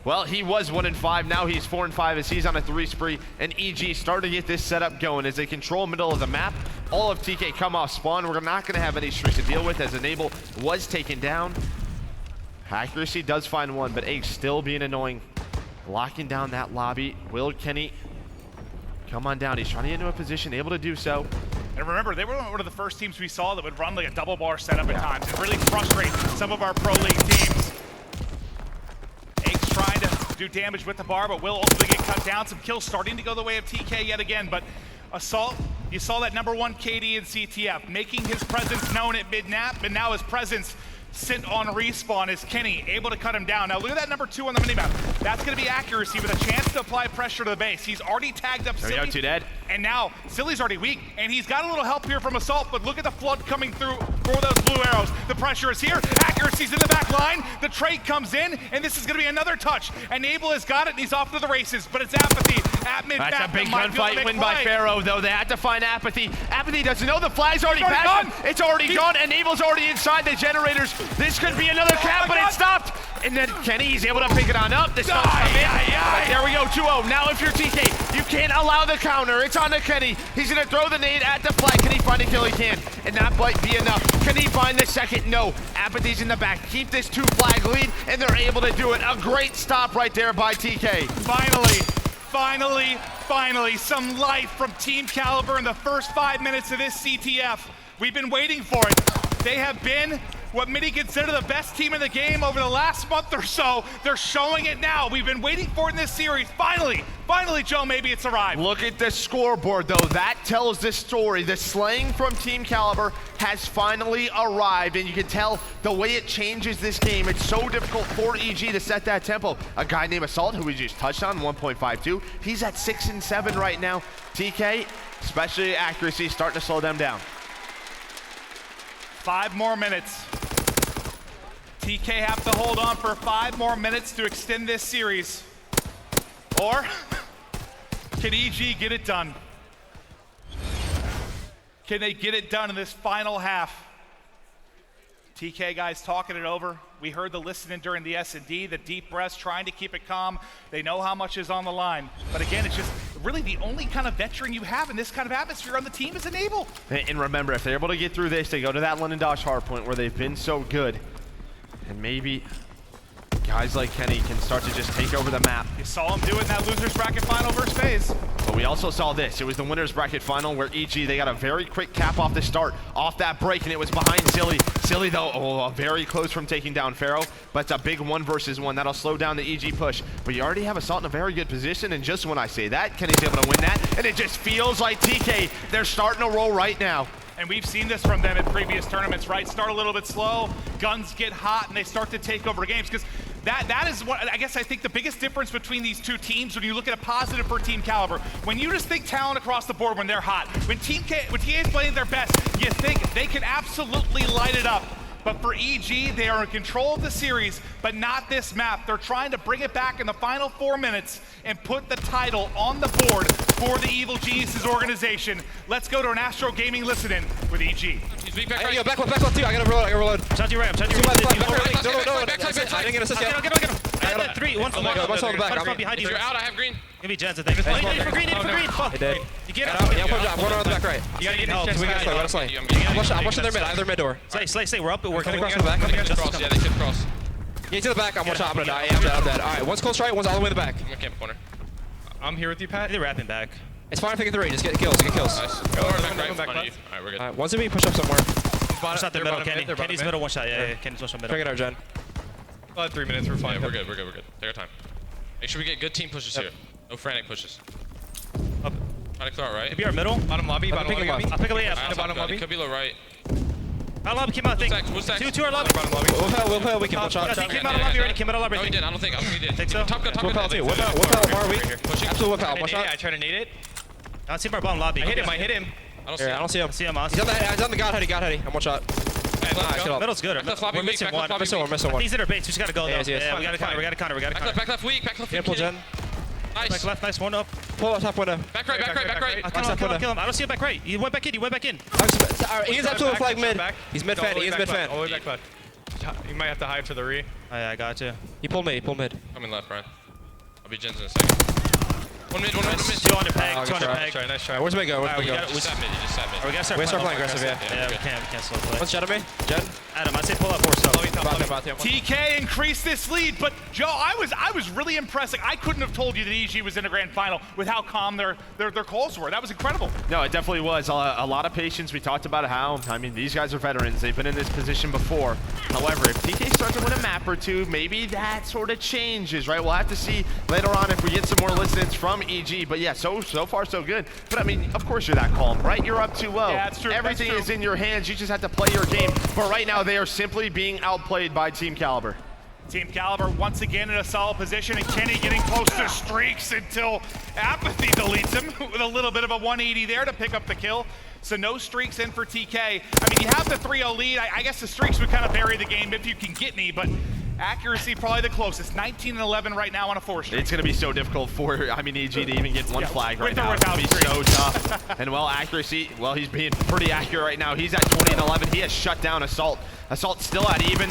well, he was 1-5. Now he's 4-5 as he's on a 3 spree. And EG starting to get this setup going as they control middle of the map. All of TK come off spawn. We're not going to have any streaks to deal with as Enable was taken down. Accuracy does find one, but Aches still being annoying. Locking down that lobby. Will Kenny come on down? He's trying to get into a position, able to do so. And remember, they were one of the first teams we saw that would run like a double bar setup at times and really frustrate some of our pro league teams. Aches trying to do damage with the bar, but will ultimately get cut down. Some kills starting to go the way of TK yet again, but Assault, you saw that #1 KD in CTF, making his presence known at mid-nap, and now his presence sit on respawn is Kenny, able to cut him down. Now look at that #2 on the minimap. That's gonna be Accuracy with a chance to apply pressure to the base. He's already tagged up Silly. There we go, 2 dead. And now, Silly's already weak, and he's got a little help here from Assault, but look at the flood coming through for those blue arrows. The pressure is here, Accuracy's in the back line, the trade comes in, and this is gonna be another touch. Enable has got it, and he's off to the races, but it's Apathy at mid-map. That's a big that might be able to gunfight make win play. by Pharaoh, though. They had to find Apathy. Apathy doesn't know the flag's already passed. It's already gone. Enable's already inside the generators. This could be another cap, but it stopped. And then Kenny, he's able to pick it on up. This one's come in. But there we go, 2-0. Now if you're TK, you can't allow the counter. It's on to Kenny. He's gonna throw the nade at the flag. Can he find a kill? He can. And that might be enough. Can he find the second? No. Apathy's in the back. Keep this 2-flag lead, and they're able to do it. A great stop right there by TK. Finally, some life from Team Kaliber in the first 5 minutes of this CTF. We've been waiting for it. They have been what many consider the best team in the game over the last month or so. They're showing it now. We've been waiting for it in this series. Finally, Joe, maybe it's arrived. Look at the scoreboard, though. That tells the story. The slaying from Team Kaliber has finally arrived, and you can tell the way it changes this game. It's so difficult for EG to set that tempo. A guy named Assault, who we just touched on, 1.52. He's at 6-7 right now. TK, especially Accuracy, starting to slow them down. 5 more minutes. TK have to hold on for 5 more minutes to extend this series. Or can EG get it done? Can they get it done in this final half? TK guys talking it over. We heard the listening during the S&D, the deep breaths, trying to keep it calm. They know how much is on the line. But again, it's just really the only kind of veteran you have in this kind of atmosphere on the team is Enable. And remember, if they're able to get through this, they go to that London Dodge hardpoint where they've been so good. And maybe guys like Kenny can start to just take over the map. You saw him do it in that loser's bracket final versus FaZe. But we also saw this. It was the winners bracket final where EG, they got a very quick cap off the start, off that break, and it was behind Silly. Silly, though, very close from taking down Pharaoh, but it's a big 1 versus 1. That'll slow down the EG push. But you already have Assault in a very good position, and just when I say that, Kenny's able to win that, and it just feels like TK, they're starting to roll right now. And we've seen this from them in previous tournaments, right? Start a little bit slow, guns get hot, and they start to take over games. Because that is what I think the biggest difference between these two teams when you look at a positive for Team Kaliber. When you just think talent across the board when they're hot, when TK is playing their best, you think they can absolutely light it up. But for EG, they are in control of the series, but not this map. They're trying to bring it back in the final 4 minutes and put the title on the board for the Evil Geniuses organization. Let's go to an Astro Gaming listen-in with EG. He's weak back right. Yo, back left, too. I gotta reload. I'm trying to right. I'm trying to I didn't get assist yet. Get him. I got 3. One's on the back. I'm behind you. You're out, I have green. Give me Jens, I think. For green. Fuck. He did. You get Yeah, out. I'm one on the back right. You gotta get help. We gotta slay. I'm watching their mid. I have their mid door. Slay. We're up. We're Coming coming across the back. Cross, yeah, they should cross. Get to the back. I'm one shot. I'm gonna die. Yeah, I'm dead. All right, one's close right. One's all the way in the back. I'm gonna camp corner. I'm here with you, Pat. They're wrapping back. It's fine if I get the raid. Just get kills. Nice. Go back right. Alright, we're good. All right, one's in me. Push up somewhere. One shot their middle, Kenny. Kenny's middle, one shot. Yeah. Kenny's one shot middle. Bring it out, Jen. 3 minutes, we're fine. Yeah, we're good. Take our time. Make sure we get good team pushes here. No frantic pushes. Up. Trying to clear out right. Could be our middle. Bottom lobby, bottom pick him lobby. up. I'll pick up, yeah. Bottom lobby. It could be low right. Our lobby came out, I think. What's that? Two our lobby. Bottom lobby. We'll play. We can one shot. He came out of lobby already. Came out of lobby. No, he didn't. I don't think he did. Think so? Top gun. Whip out too. Whip out. Mar weak. Absolute whip out. One shot. I try to nade it. I don't see him our bottom lobby. I hit him. I don't see Here, I him. don't see him. See him. He's on the god heady. I'm one shot. Let's go. Middle's good. Back left, We're missing one. lobby We're missing one. These are base. We just gotta go though. Yes. Yeah, we gotta counter. Back left weak. Can't pull Jen. Back Nice. left, nice one up. Pull up top window. Back right. Kill him. I don't see him back right. He went back in. He's absolute flag mid. He's mid fan. He's mid fan. All the way back. You might have to hide for the re. Oh, yeah, I got you. He pulled mid. Coming left, Brian. I'll be Jens in a second. One mid. 200 peg. good 200 try. peg. Nice try. Where's mid go? Alright, we got it. You just sat mid. We gotta start We start playing more aggressive, Yeah, we can't slow play. What's Jen on me? Jen? Adam, I'd say pull up or so. TK increased this lead, but Joe, I was really impressed. Like, I couldn't have told you that EG was in the grand final with how calm their calls were. That was incredible. No, it definitely was. A lot of patience. We talked about how, these guys are veterans. They've been in this position before. However, if TK starts to win a map or two, maybe that sort of changes, right? We'll have to see later on if we get some more listens from EG. But yeah, so far so good. But of course you're that calm, right? You're up 2-0. Yeah, that's true. Everything is in your hands. You just have to play your game. But right now, they are simply being outplayed by Team Kaliber. Team Kaliber once again in a solid position, and Kenny getting close to streaks until Apathy deletes him with a little bit of a 180 there to pick up the kill. So no streaks in for TK. You have the 3-0 lead. I guess the streaks would kind of bury the game if you can get any, but accuracy probably the closest. 19 and 11 right now on a 4-streak. It's going to be so difficult for, EG to even get one flag right now. It's going to be so tough. And accuracy, he's being pretty accurate right now. He's at 20 and 11. He has shut down Assault. Assault's still at even.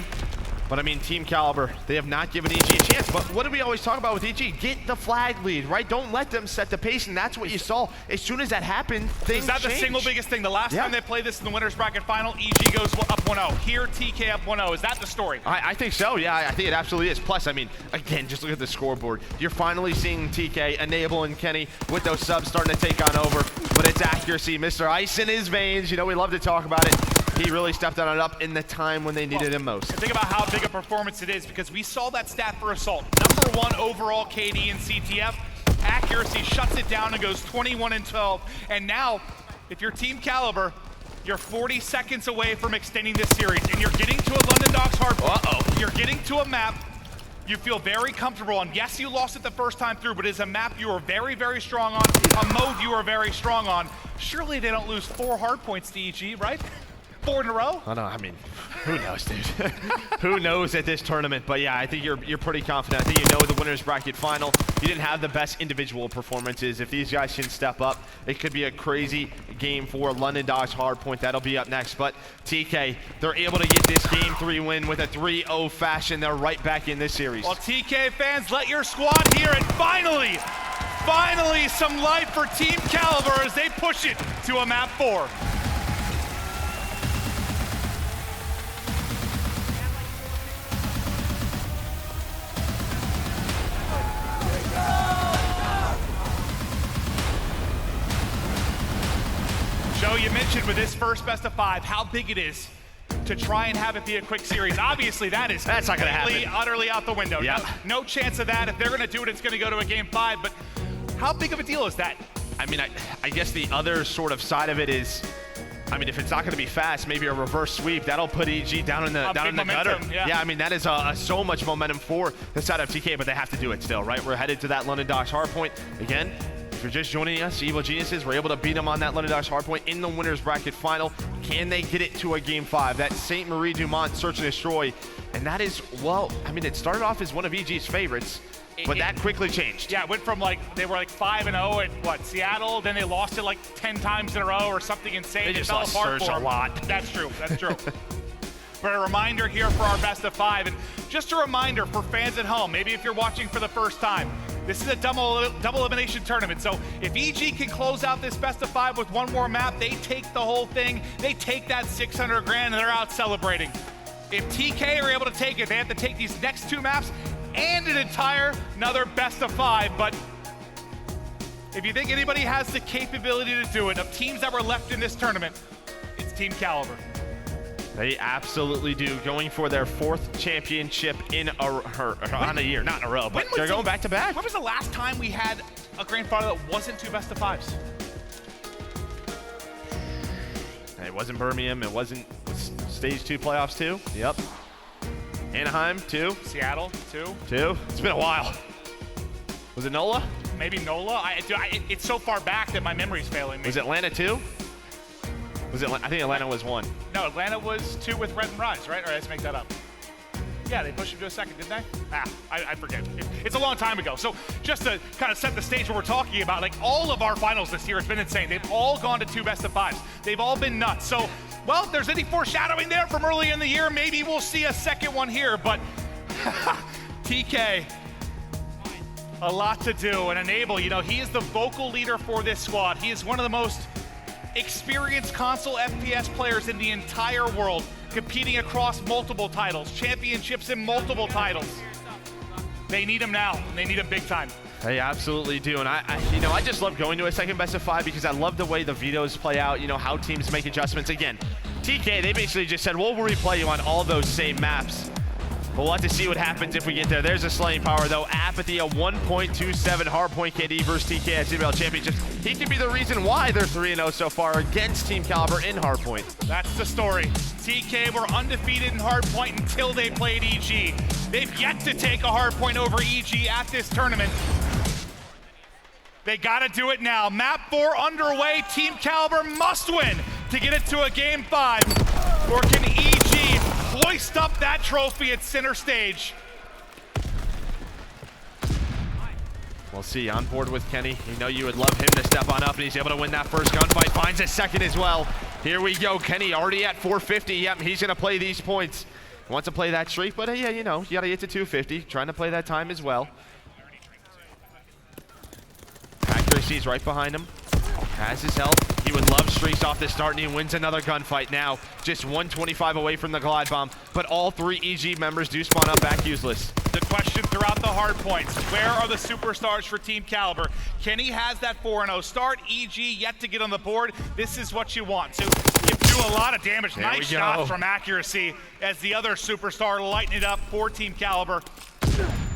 But Team Kaliber, they have not given EG a chance. But what do we always talk about with EG? Get the flag lead, right? Don't let them set the pace, and that's what you saw. As soon as that happened, things Is that the changed. single biggest thing? The last time they played this in the winner's bracket final, EG goes up 1-0. Here, TK up 1-0. Is that the story? I think so, yeah. I think it absolutely is. Plus, again, just look at the scoreboard. You're finally seeing TK, Enable, and Kenny with those subs starting to take on over. But it's accuracy. Mr. Ice in his veins. We love to talk about it. He really stepped on it up in the time when they needed him most. Think about how big a performance it is, because we saw that stat for Assault. #1 overall KD in CTF. Accuracy shuts it down and goes 21 and 12. And now, if you're Team Kaliber, you're 40 seconds away from extending this series, and you're getting to a London Docks hardpoint. You're getting to a map you feel very comfortable on. Yes, you lost it the first time through, but it's a map you are very, very strong on, a mode you are very strong on. Surely they don't lose 4 hardpoints to EG, right? 4 in a row? Oh, no, who knows, dude? Who knows at this tournament? But yeah, I think you're pretty confident. I think you know the winner's bracket final. You didn't have the best individual performances. If these guys can step up, it could be a crazy game for London Docks Hardpoint. That'll be up next. But TK, they're able to get this game 3 win with a 3-0 fashion. They're right back in this series. Well, TK fans, let your squad hear it. Finally some life for Team Kaliber as they push it to a map 4. Joe, you mentioned with this first best of 5 how big it is to try and have it be a quick series. Obviously, that's not going to happen. Utterly out the window. Yeah. No chance of that. If they're going to do it, it's going to go to a game 5. But how big of a deal is that? I guess the other sort of side of it is, if it's not going to be fast, maybe a reverse sweep. That'll put EG down in the gutter. Yeah. That is so much momentum for the side of TK, but they have to do it still, right? We're headed to that London Docks hardpoint. Again, If you're just joining us, Evil Geniuses were able to beat them on that Lennox hardpoint in the winners bracket final. Can they get it to a game 5? That St. Marie Dumont search and destroy. And that is, well, I mean, it started off as one of EG's favorites, but that quickly changed. Yeah, it went from they were 5-0 at what, Seattle, then they lost it 10 times in a row or something insane. They just lost Surge a lot. That's true, that's true. But a reminder here for our best of 5, and just a reminder for fans at home, maybe if you're watching for the first time, this is a double elimination tournament, so if EG can close out this best of 5 with one more map, they take the whole thing, they take that 600 grand and they're out celebrating. If TK are able to take it, they have to take these next 2 maps and another best of 5, but if you think anybody has the capability to do it, of teams that were left in this tournament, it's Team Kaliber. They absolutely do, going for their 4th championship in a year, not in a row, but they're going back to back. When was the last time we had a grand final that wasn't 2 best of 5s? It wasn't Birmingham, it wasn't stage 2 playoffs 2. Yep. Anaheim 2. Seattle 2. It's been a while. Was it NOLA? Maybe NOLA. It's so far back that my memory's failing me. Was Atlanta 2? I think Atlanta was 1. No, Atlanta was 2 with Red and Rise, right? Or did I just make that up? Yeah, they pushed him to a 2nd, didn't they? I forget. It's a long time ago. So just to kind of set the stage what we're talking about, all of our finals this year has been insane. They've all gone to 2 best of 5s. They've all been nuts. So, well, if there's any foreshadowing there from early in the year, maybe we'll see a second one here. But TK, a lot to do. And Enable, he is the vocal leader for this squad. He is one of the most experienced console FPS players in the entire world, competing across multiple titles, championships in multiple titles. They need him now, and they need him big time. They absolutely do, and I just love going to a second best of 5 because I love the way the vetoes play out, how teams make adjustments. Again, TK, they basically just said, we'll replay you on all those same maps. We'll have to see what happens if we get there. There's a slaying power, though. Apathy, a 1.27 hardpoint KD versus TK at CWL Championships. He could be the reason why they're 3-0 so far against Team Kaliber in hardpoint. That's the story. TK were undefeated in hardpoint until they played EG. They've yet to take a hardpoint over EG at this tournament. They gotta do it now. Map 4 underway. Team Kaliber must win to get it to a game 5. Or can EG hoist up that trophy at center stage? We'll see. On board with Kenny. You know you would love him to step on up, and he's able to win that first gunfight. Finds a second as well. Here we go. Kenny already at 450. Yep, he's going to play these points. Wants to play that streak, but yeah, you got to get to 250. Trying to play that time as well. Accuracy's right behind him. Has his health. He would love streaks off the start, and he wins another gunfight now. Just 125 away from the glide bomb, but all 3 EG members do spawn up back useless. The question throughout the hard points, where are the superstars for Team Kaliber? Kenny has that 4-0 start. EG yet to get on the board. This is what you want. So you do a lot of damage. There nice shot from Accuracy as the other superstar lighten it up for Team Kaliber.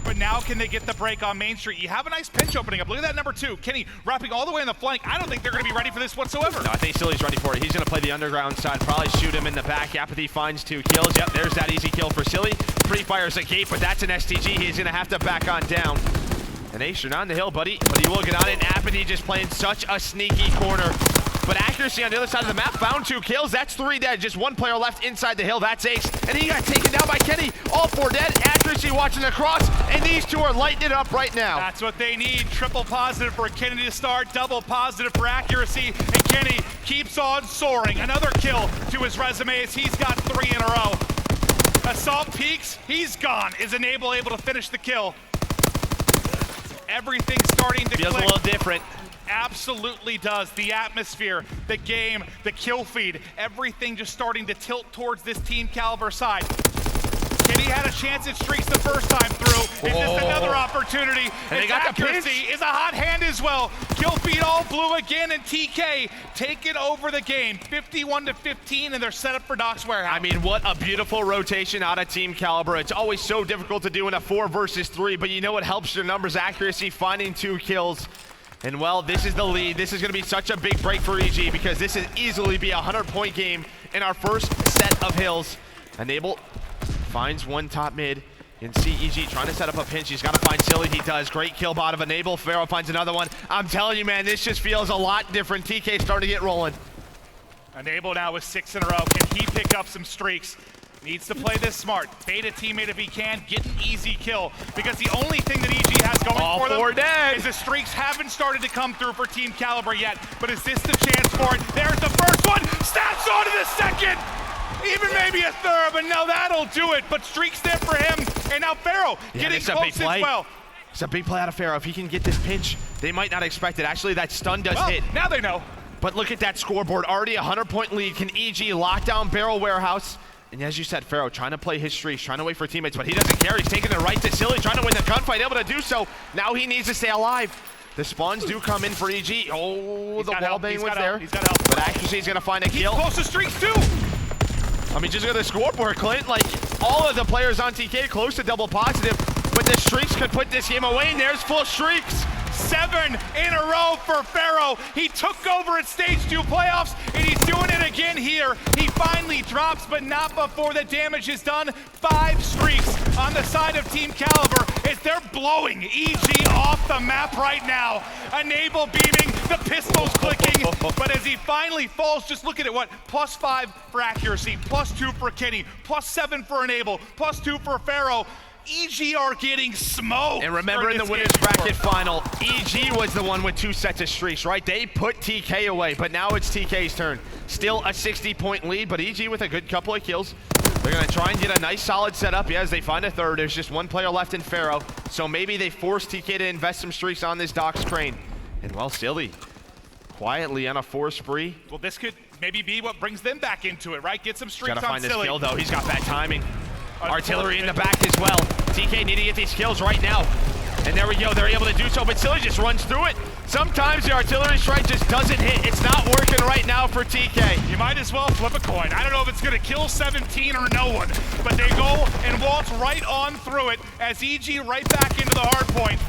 But now can they get the break on Main Street? You have a nice pinch opening up. Look at that number 2. Kenny wrapping all the way in the flank. I don't think they're going to be ready for this whatsoever. No, I think Silly's ready for it. He's going to play the underground side, probably shoot him in the back. Apathy finds 2 kills. Yep, there's that easy kill for Silly. Pre-fires a gate, but that's an STG. He's going to have to back on down. And Ace, you're not on the hill, buddy, but he will get on it. Apathy just playing such a sneaky corner. But Accuracy on the other side of the map found 2 kills. That's 3 dead. Just 1 player left inside the hill. That's Ace. And he got taken down by Kenny. All 4 dead. Accuracy watching the cross. And these 2 are lighting it up right now. That's what they need. Triple positive for Kenny to start. Double positive for Accuracy. And Kenny keeps on soaring. Another kill to his resume as he's got 3 in a row. Assault peaks. He's gone. Is Enable able to finish the kill? Everything's starting to Feels click. a little different. Absolutely does. The atmosphere, the game, the kill feed, everything just starting to tilt towards this Team Kaliber side. Kenny had a chance at streaks the first time through. Is this another opportunity? And they got the Accuracy is a hot hand as well. Kill feed all blue again, and TK taking over the game. 51-15, and they're set up for Doc's Warehouse. I mean, what a beautiful rotation out of Team Kaliber. It's always so difficult to do in a 4 versus 3, but you know what helps your numbers? Accuracy, finding 2 kills. And well, this is the lead. This is going to be such a big break for EG because this is easily be a 100-point game in our first set of hills. Enable finds 1 top mid. You can see EG trying to set up a pinch. He's got to find Silly. He does. Great kill bot of Enable. Pharaoh finds another one. I'm telling you, man, this just feels a lot different. TK starting to get rolling. Enable now with 6 in a row. Can he pick up some streaks? Needs to play this smart. Bait a teammate if he can. Get an easy kill. Because the only thing that EG has going for them is the streaks haven't started to come through for Team Kaliber yet. But is this the chance for it? There's the first one. Snaps onto the second. Even maybe a third, but no, that'll do it. But streaks there for him. And now Pharaoh getting close as well. It's a big play out of Pharaoh. If he can get this pinch, they might not expect it. Actually, that stun does hit. Now they know. But look at that scoreboard. Already a 100-point lead. Can EG lock down Barrel Warehouse? And as you said, Pharaoh trying to play his streaks, trying to wait for teammates, but he doesn't care. He's taking it right to Silly, trying to win the gunfight, able to do so. Now he needs to stay alive. The spawns do come in for EG. Oh, the wall bang was there. He's got help. But accuracy, he's going to find a kill. He's close to streaks too. I mean, just look at the scoreboard, Clint. Like, all of the players on TK close to double positive, but the streaks could put this game away, and there's full streaks. 7 in a row for Pharaoh. He took over at Stage 2 playoffs, and he's doing it again here. He finally drops, but not before the damage is done. 5 streaks on the side of Team Kaliber as they're blowing EG off the map right now. Enable beaming, the pistols clicking, but as he finally falls, just look at it, what? +5 for accuracy, +2 for Kenny, +7 for Enable, +2 for Pharaoh. EG are getting smoked. And remember in the winners bracket final, EG was the one with 2 sets of streaks, right? They put TK away, but now it's TK's turn. Still a 60-point lead, but EG with a good couple of kills. They're gonna try and get a nice solid setup. Yeah, as they find a third, there's just one player left in Pharaoh. So maybe they force TK to invest some streaks on this Doc's Crane. And well, Silly, quietly on a 4 spree. Well, this could maybe be what brings them back into it, right? Get some streaks Gotta on find this Silly. kill though, he's got bad timing. Artillery in the back as well. TK need to get these kills right now. And there we go, they're able to do so, but Silly just runs through it. Sometimes the artillery strike just doesn't hit. It's not working right now for TK. You might as well flip a coin. I don't know if it's gonna kill 17 or no one, but they go and waltz right on through it as EG right back into the hard point.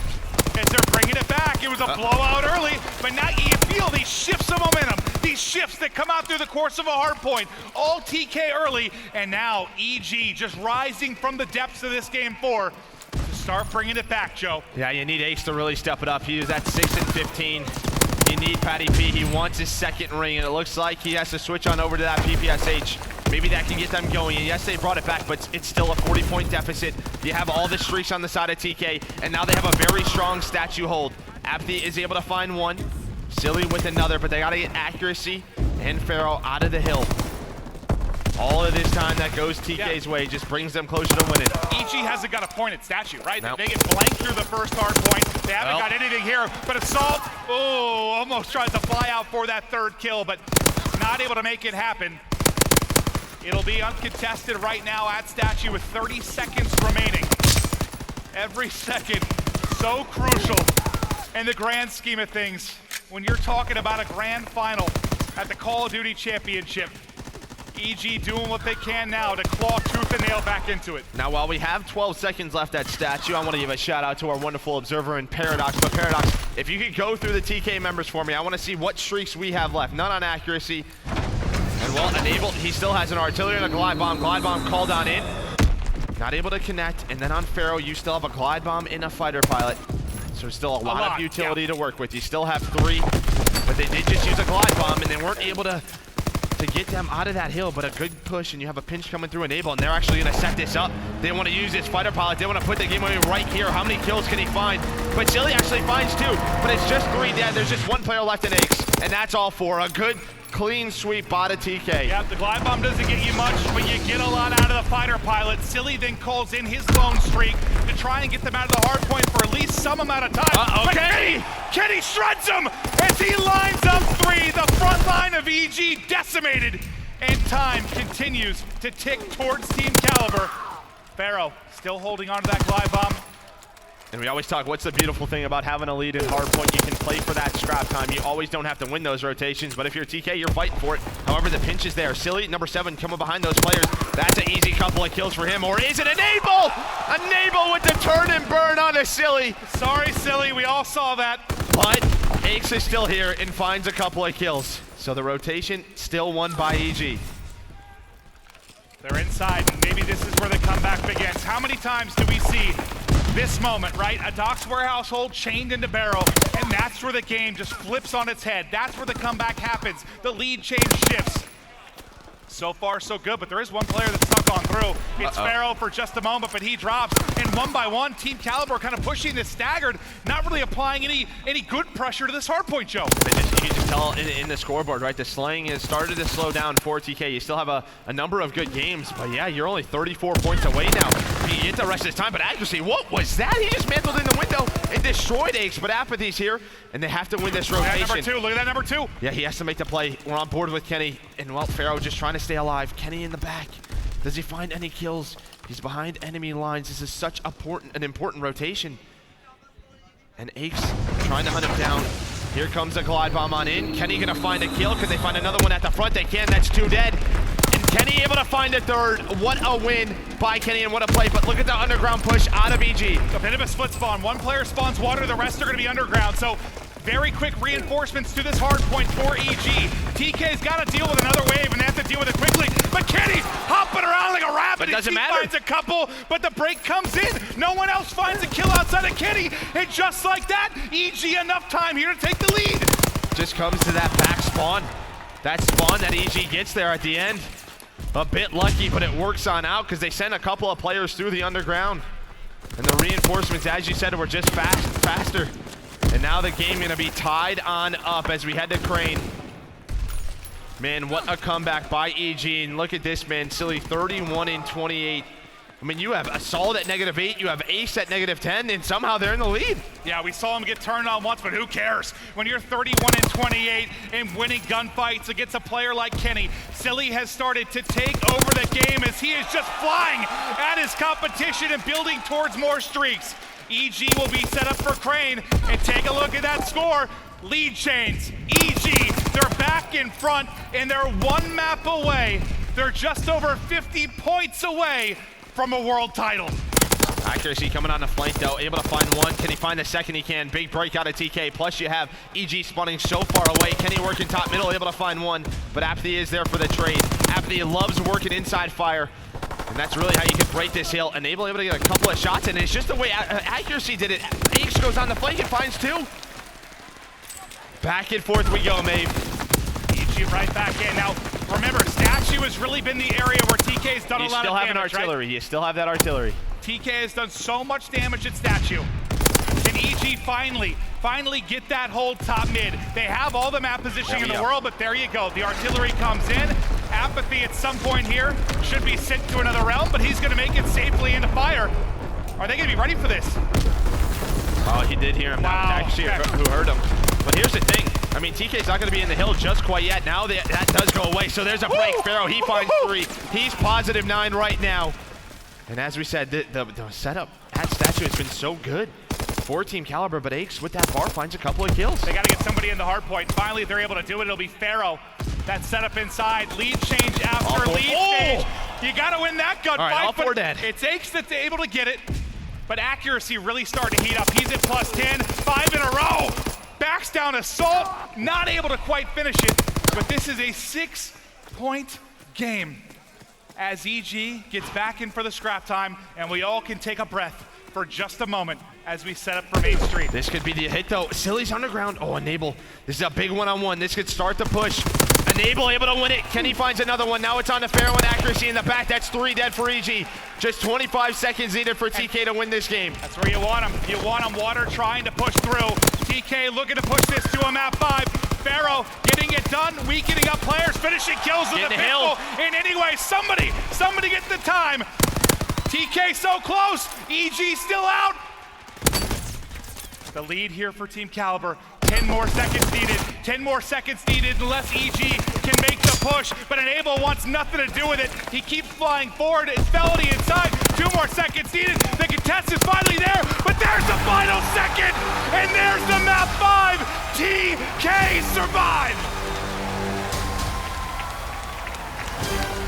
As they're bringing it back. It was a blowout early, but now you feel these shifts of momentum, these shifts that come out through the course of a hard point. All TK early, and now EG just rising from the depths of this game 4 to start bringing it back, Joe. Yeah, you need Ace to really step it up. He was at 6 and 15. You need Patty P. He wants his second ring, and it looks like he has to switch on over to that PPSH. Maybe that can get them going. And yes, they brought it back, but it's still a 40-point deficit. You have all the streaks on the side of TK, and now they have a very strong statue hold. Apathy is able to find one. Silly with another, but they got to get accuracy and Pharaoh out of the hill. All of this time that goes TK's way just brings them closer to winning. EG hasn't got a point at statue, right? Nope. They get blanked through the first hard point. They haven't got anything here, but Assault, almost tries to fly out for that third kill, but not able to make it happen. It'll be uncontested right now at statue with 30 seconds remaining. Every second so crucial in the grand scheme of things when you're talking about a grand final at the Call of Duty Championship. EG doing what they can now to claw tooth and nail back into it. Now, while we have 12 seconds left at statue, I want to give a shout out to our wonderful observer in Paradox. But Paradox, if you could go through the TK members for me, I want to see what streaks we have left. None on accuracy. And well, Enable, he still has an artillery and a glide bomb. Glide bomb called on in. Not able to connect. And then on Pharaoh, you still have a glide bomb in a fighter pilot. So still a lot of utility to work with. You still have 3, but they did just use a glide bomb, and they weren't able to get them out of that hill, but a good push, and you have a pinch coming through Enable, and they're actually going to set this up. They want to use this fighter pilot. They want to put the game away right here. How many kills can he find? But Silly actually finds 2, but it's just 3 dead. There's just 1 player left in Ace, and that's all 4. A good, clean sweep by the TK. Yeah, the glide bomb doesn't get you much, but you get a lot out of the fighter pilot. Silly then calls in his lone streak to try and get them out of the hard point for at least some amount of time. But Kenny shreds him as he lines up 3. The front line of EG decimated, and time continues to tick towards Team Kaliber. Pharaoh still holding on to that glide bomb. And we always talk, what's the beautiful thing about having a lead in hardpoint? You can play for that scrap time. You always don't have to win those rotations, but if you're TK, you're fighting for it. However, the pinch is there. Silly, number 7, coming behind those players. That's an easy couple of kills for him. Or is it Enable? Enable with the turn and burn on a Silly. Sorry, Silly, we all saw that. But Ace is still here and finds a couple of kills. So the rotation still won by EG. They're inside, and maybe this is where the comeback against. How many times do we see this moment, right? A Doc's Warehouse hold chained into barrel, and that's where the game just flips on its head. That's where the comeback happens. The lead change shifts. So far, so good, but there is one player that's stuck on through. It's Pharaoh for just a moment, but he drops. And one by one, Team Kaliber kind of pushing this staggered, not really applying any good pressure to this hardpoint, Joe. You can just tell in the scoreboard, right? The slaying has started to slow down for TK. You still have a number of good games, but yeah, you're only 34 points away now. You get the rest of this time, but accuracy, what was that? He just mantled in the window and destroyed Aches, but Apathy's here, and they have to win this rotation. Look at that number 2, look at that number 2. Yeah, he has to make the play. We're on board with Kenny, and well, Pharaoh just trying to stay alive. Kenny in the back. Does he find any kills? He's behind enemy lines. This is such an important rotation. And Aches trying to hunt him down. Here comes a glide bomb on in. Kenny gonna find a kill. Can they find another one at the front? They can. That's 2 dead. And Kenny able to find a 3rd. What a win by Kenny and what a play. But look at the underground push out of EG. A bit of a split spawn. One player spawns water, the rest are gonna be underground. So very quick reinforcements to this hard point for EG. TK's got to deal with another wave, and they have to deal with it quickly. But Kenny's hopping around like a rabbit. But it doesn't matter. He finds a couple, but the break comes in. No one else finds a kill outside of Kenny. And just like that, EG enough time here to take the lead. Just comes to that back spawn. That spawn that EG gets there at the end. A bit lucky, but it works on out because they sent a couple of players through the underground. And the reinforcements, as you said, were just faster. And now the game gonna be tied on up as we head to Crane. Man, what a comeback by EG. And look at this, man. Silly 31 and 28. I mean, you have Assault at -8, you have Ace at -10, and somehow they're in the lead. Yeah, we saw him get turned on once, but who cares? When you're 31 and 28 and winning gunfights against a player like Kenny, Silly has started to take over the game as he is just flying at his competition and building towards more streaks. EG will be set up for Crane, and take a look at that score. Lead chains, EG, they're back in front, and they're 1 map away. They're just over 50 points away from a world title. Accuracy coming on the flank though, able to find one. Can he find the second? He can. Big break out of TK. Plus you have EG spawning so far away. Kenny working top middle, able to find one. But Apathy is there for the trade. Apathy loves working inside fire. And that's really how you can break this hill. Able to get a couple of shots, and it's just the way Accuracy did it. Ace goes on the flank and finds 2. Back and forth we go, Maeve. EG right back in. Now, remember, Statue has really been the area where TK's done a lot of damage. You still have an artillery. Right? You still have that artillery. TK has done so much damage at Statue. Can EG finally get that hold top mid? They have all the map positioning in the world, but there you go. The artillery comes in. Apathy at some point here should be sent to another realm, but he's going to make it safely into fire. Are they going to be ready for this? Oh, he did hear him. Wow. Actually, who heard him. But here's the thing. I mean, TK's not going to be in the hill just quite yet. Now that does go away. So there's a break. Pharaoh, he finds 3. He's +9 right now. And as we said, the setup at Statue has been so good for Team Kaliber, but Aches with that bar finds a couple of kills. They got to get somebody in the hard point. Finally, they're able to do it. It'll be Pharaoh. That setup inside. Lead change after lead change. You got to win that gunfight. All right, all 4 dead. It's Aches that's able to get it. But Accuracy really starting to heat up. He's at +10, 5 in a row. Backs down Assault, not able to quite finish it. But this is a 6-point game as EG gets back in for the scrap time, and we all can take a breath for just a moment as we set up for Main Street. This could be the hit though. Silly's underground. Oh, Enable. This is a big one-on-one. This could start the push. Enable able to win it. Kenny finds another one. Now it's on the Pharaoh and Accuracy in the back. That's 3 dead for EG. Just 25 seconds needed for TK to win this game. That's where you want him. You want him. Water trying to push through. TK looking to push this to a map 5. Pharaoh getting it done, weakening up players, finishing kills with the pistol. And anyway, somebody get the time. TK so close. EG still out. The lead here for Team Kaliber. 10 more seconds needed. 10 more seconds needed unless EG can make the push. But Enable wants nothing to do with it. He keeps flying forward. It's Felony inside. 2 more seconds needed. The contest is finally there. But there's the final second. And there's the map 5. TK survived.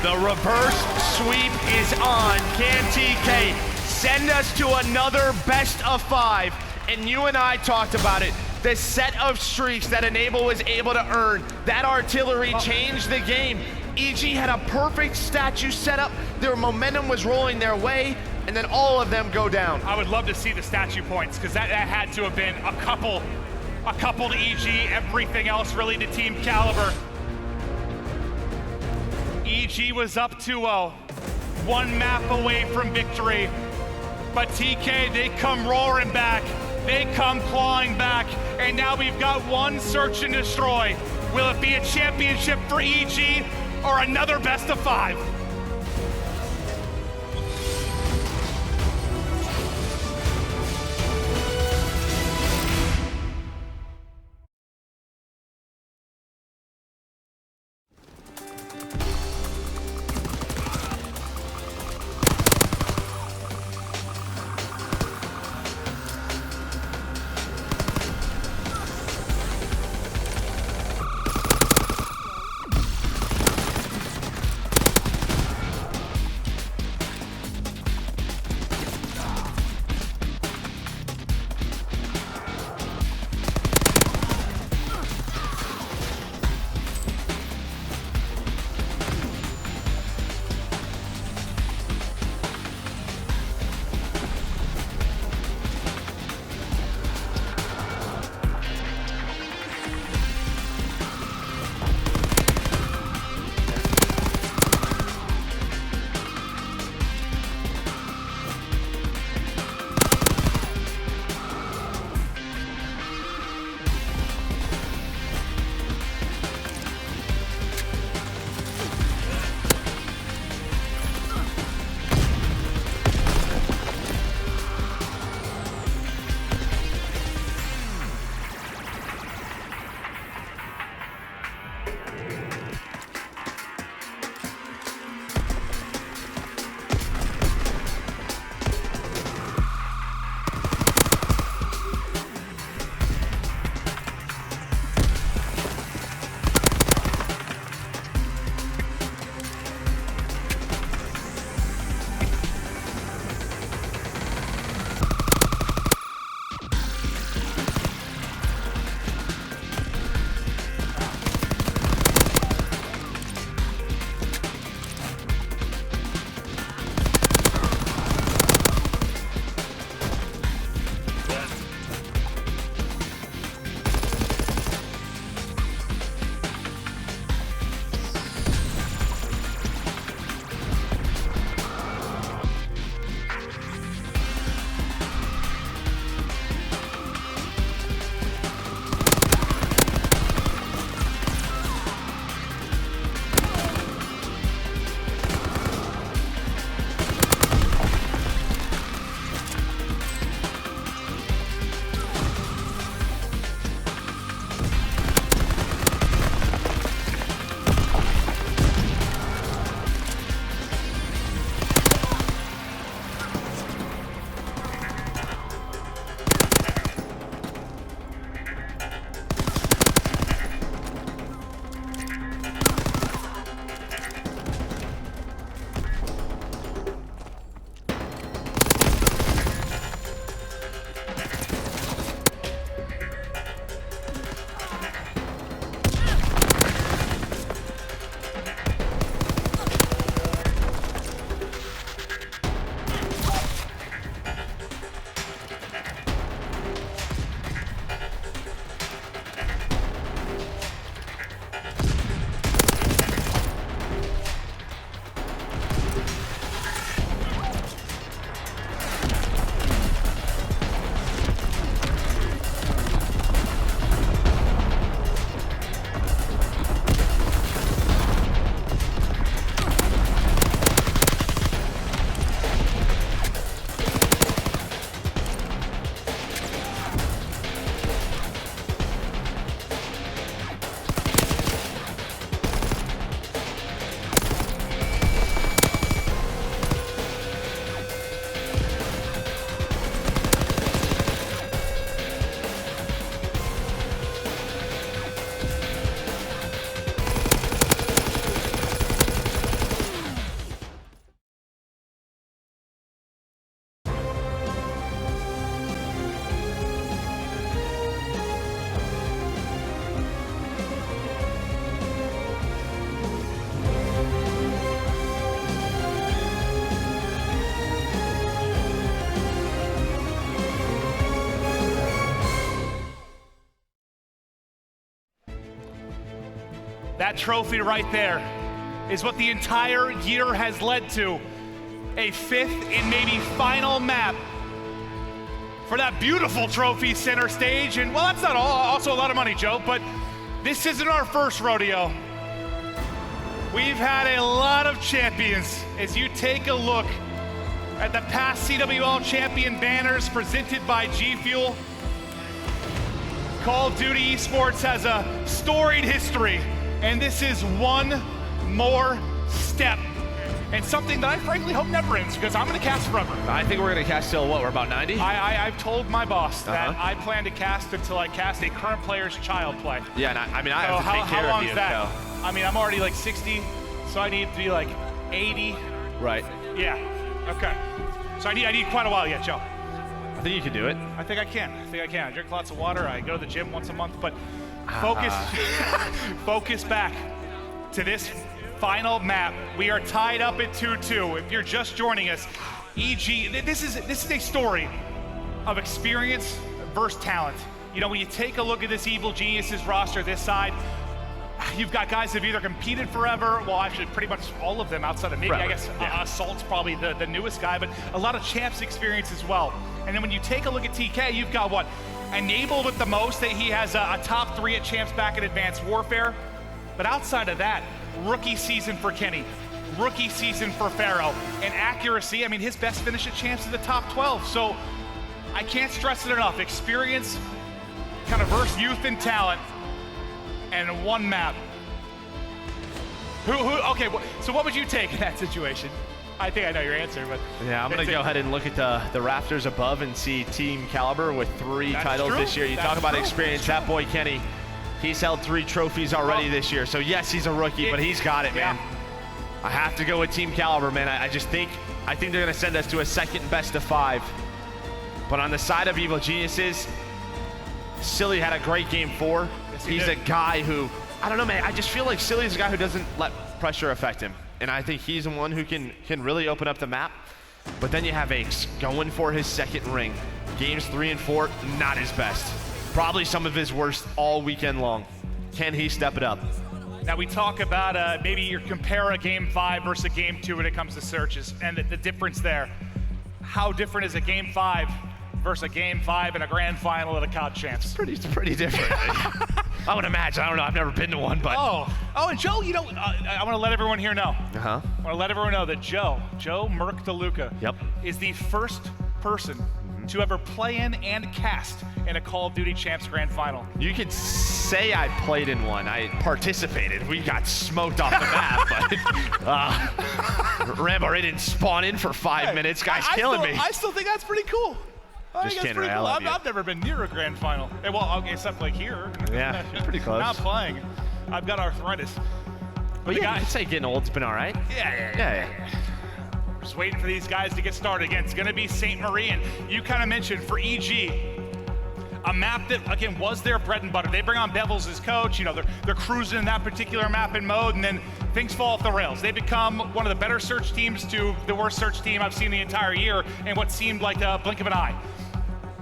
The reverse sweep is on. Can TK send us to another best of 5? And you and I talked about it. The set of streaks that Enable was able to earn. That artillery changed the game. EG had a perfect Statue setup. Their momentum was rolling their way. and then all of them go down. I would love to see the statue points, because that had to have been a couple to EG, everything else really to Team Kaliber. EG was up 2-0, one map away from victory, but TK, they come roaring back, they come clawing back, and now we've got one search and destroy. Will it be a championship for EG or another best of 5? That trophy right there is what the entire year has led to. A 5th and maybe final map for that beautiful trophy center stage. And well, that's not all, also a lot of money, Joe, but this isn't our first rodeo. We've had a lot of champions. As you take a look at the past CWL champion banners presented by G Fuel, Call of Duty Esports has a storied history, and this is one more step. And something that I frankly hope never ends, because I'm going to cast forever. I think we're going to cast till what? We're about 90? I've told my boss that I plan to cast until I cast a current player's child play. Yeah, and I have to take care how long of you. is that? So. I mean, I'm already like 60, so I need to be like 80. Right. Yeah. Okay. So I need quite a while yet, Joe. I think you can do it. I think I can. I drink lots of water. I go to the gym once a month, but focus, focus back to this final map. We are tied up at 2-2. If you're just joining us, EG, this is a story of experience versus talent. You know, when you take a look at this Evil Geniuses roster this side, you've got guys that have either competed forever, well, actually pretty much all of them outside of maybe, I guess, Assault's probably the newest guy, but a lot of champs experience as well. And then when you take a look at TK, you've got what? Enable with the most, that he has a top 3 at champs back in Advanced Warfare. But outside of that, rookie season for Kenny, rookie season for Pharaoh, and accuracy, I mean, his best finish at champs is the top 12. So I can't stress it enough. Experience, kind of versus youth and talent, and one map. Okay, so what would you take in that situation? I think I know your answer, but yeah, I'm going to go ahead and look at the rafters above and see Team Kaliber with 3 titles this year. You talk about experience, that boy Kenny, he's held 3 trophies already this year. So yes, he's a rookie, but he's got it, man. I have to go with Team Kaliber, man. I think they're going to send us to a second best of 5. But on the side of Evil Geniuses, Silly had a great game 4. Yes, he's a guy who, I don't know, man. I just feel like Silly's a guy who doesn't let pressure affect him. And I think he's the one who can really open up the map. But then you have Ace going for his 2nd ring. Games 3 and 4, not his best. Probably some of his worst all weekend long. Can he step it up? Now we talk about maybe you compare a game 5 versus a game 2 when it comes to searches, and the difference there. How different is a game 5 versus a game 5 in a grand final at a COD Champs? It's pretty different. I would imagine. I don't know. I've never been to one, but. Oh, and Joe, you know, I want to let everyone here know. I want to let everyone know that Joe Merc DeLuca is the first person to ever play in and cast in a Call of Duty Champs Grand Final. You could say I played in one. I participated. We got smoked off the map, but Rambo Ray didn't spawn in for 5 minutes. Guy's killing me. I still think that's pretty cool. Just kidding, Ray. I love you. I've never been near a grand final. Well, okay, except like here. Yeah, you're pretty close. Not playing. I've got arthritis. But yeah, I'd say getting old's been all right. Yeah. Just waiting for these guys to get started again. It's going to be St. Marie, and you kind of mentioned for EG, a map that, again, was their bread and butter. They bring on Bevels as coach. You know, they're cruising in that particular map and mode, and then things fall off the rails. They become one of the better search teams to the worst search team I've seen the entire year in what seemed like a blink of an eye.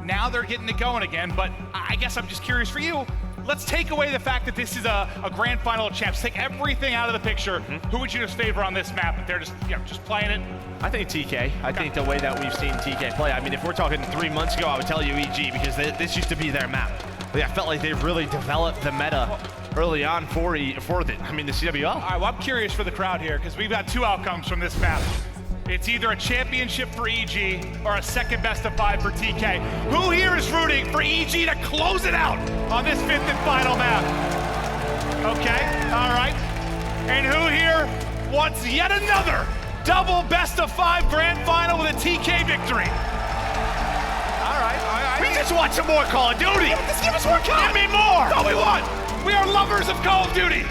Now they're getting it going again, but I guess I'm just curious for you. Let's take away the fact that this is a grand final of champs. Take everything out of the picture. Who would you just favor on this map if they're just playing it? I think TK. I think the way that we've seen TK play. I mean, if we're talking 3 months ago, I would tell you EG because this used to be their map. But I felt like they've really developed the meta early on for the CWL. All right, well, I'm curious for the crowd here because we've got 2 outcomes from this map. It's either a championship for EG or a second best of 5 for TK. Who here is rooting for EG to close it out on this 5th and final map? Okay, all right. And who here wants yet another double best of 5 grand final with a TK victory? All right. We just want some more Call of Duty. Just give us more COD. Give me more. That's all we want. We are lovers of Call of Duty.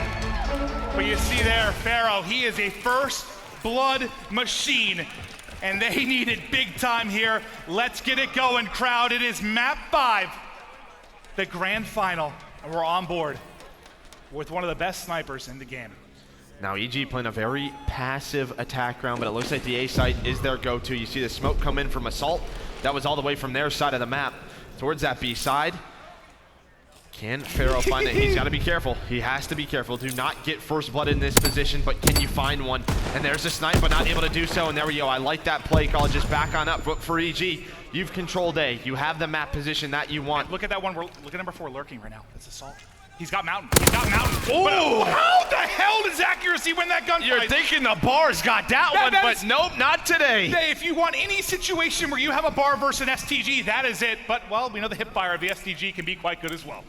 But you see there, Pharaoh, he is a first blood machine, and they need it big time here. Let's get it going, crowd. It is map 5, the grand final, and we're on board with one of the best snipers in the game. Now EG playing a very passive attack round, but it looks like the A site is their go-to. You see the smoke come in from Assault. That was all the way from their side of the map towards that B side. Can Pharaoh find it? He's got to be careful. He has to be careful. Do not get first blood in this position, but can you find one? And there's a snipe, but not able to do so. And there we go. I like that play call. Just back on up. But for EG, you've controlled A. You have the map position that you want. Look at that one. Look at number 4 lurking right now. It's Assault. He's got Mountain. He's got Mountain. Oh! How the hell does accuracy win that gunfight? You're thinking the bar's got that one, but nope, not today. If you want any situation where you have a bar versus an STG, that is it. But, well, we know the hipfire of the STG can be quite good as well.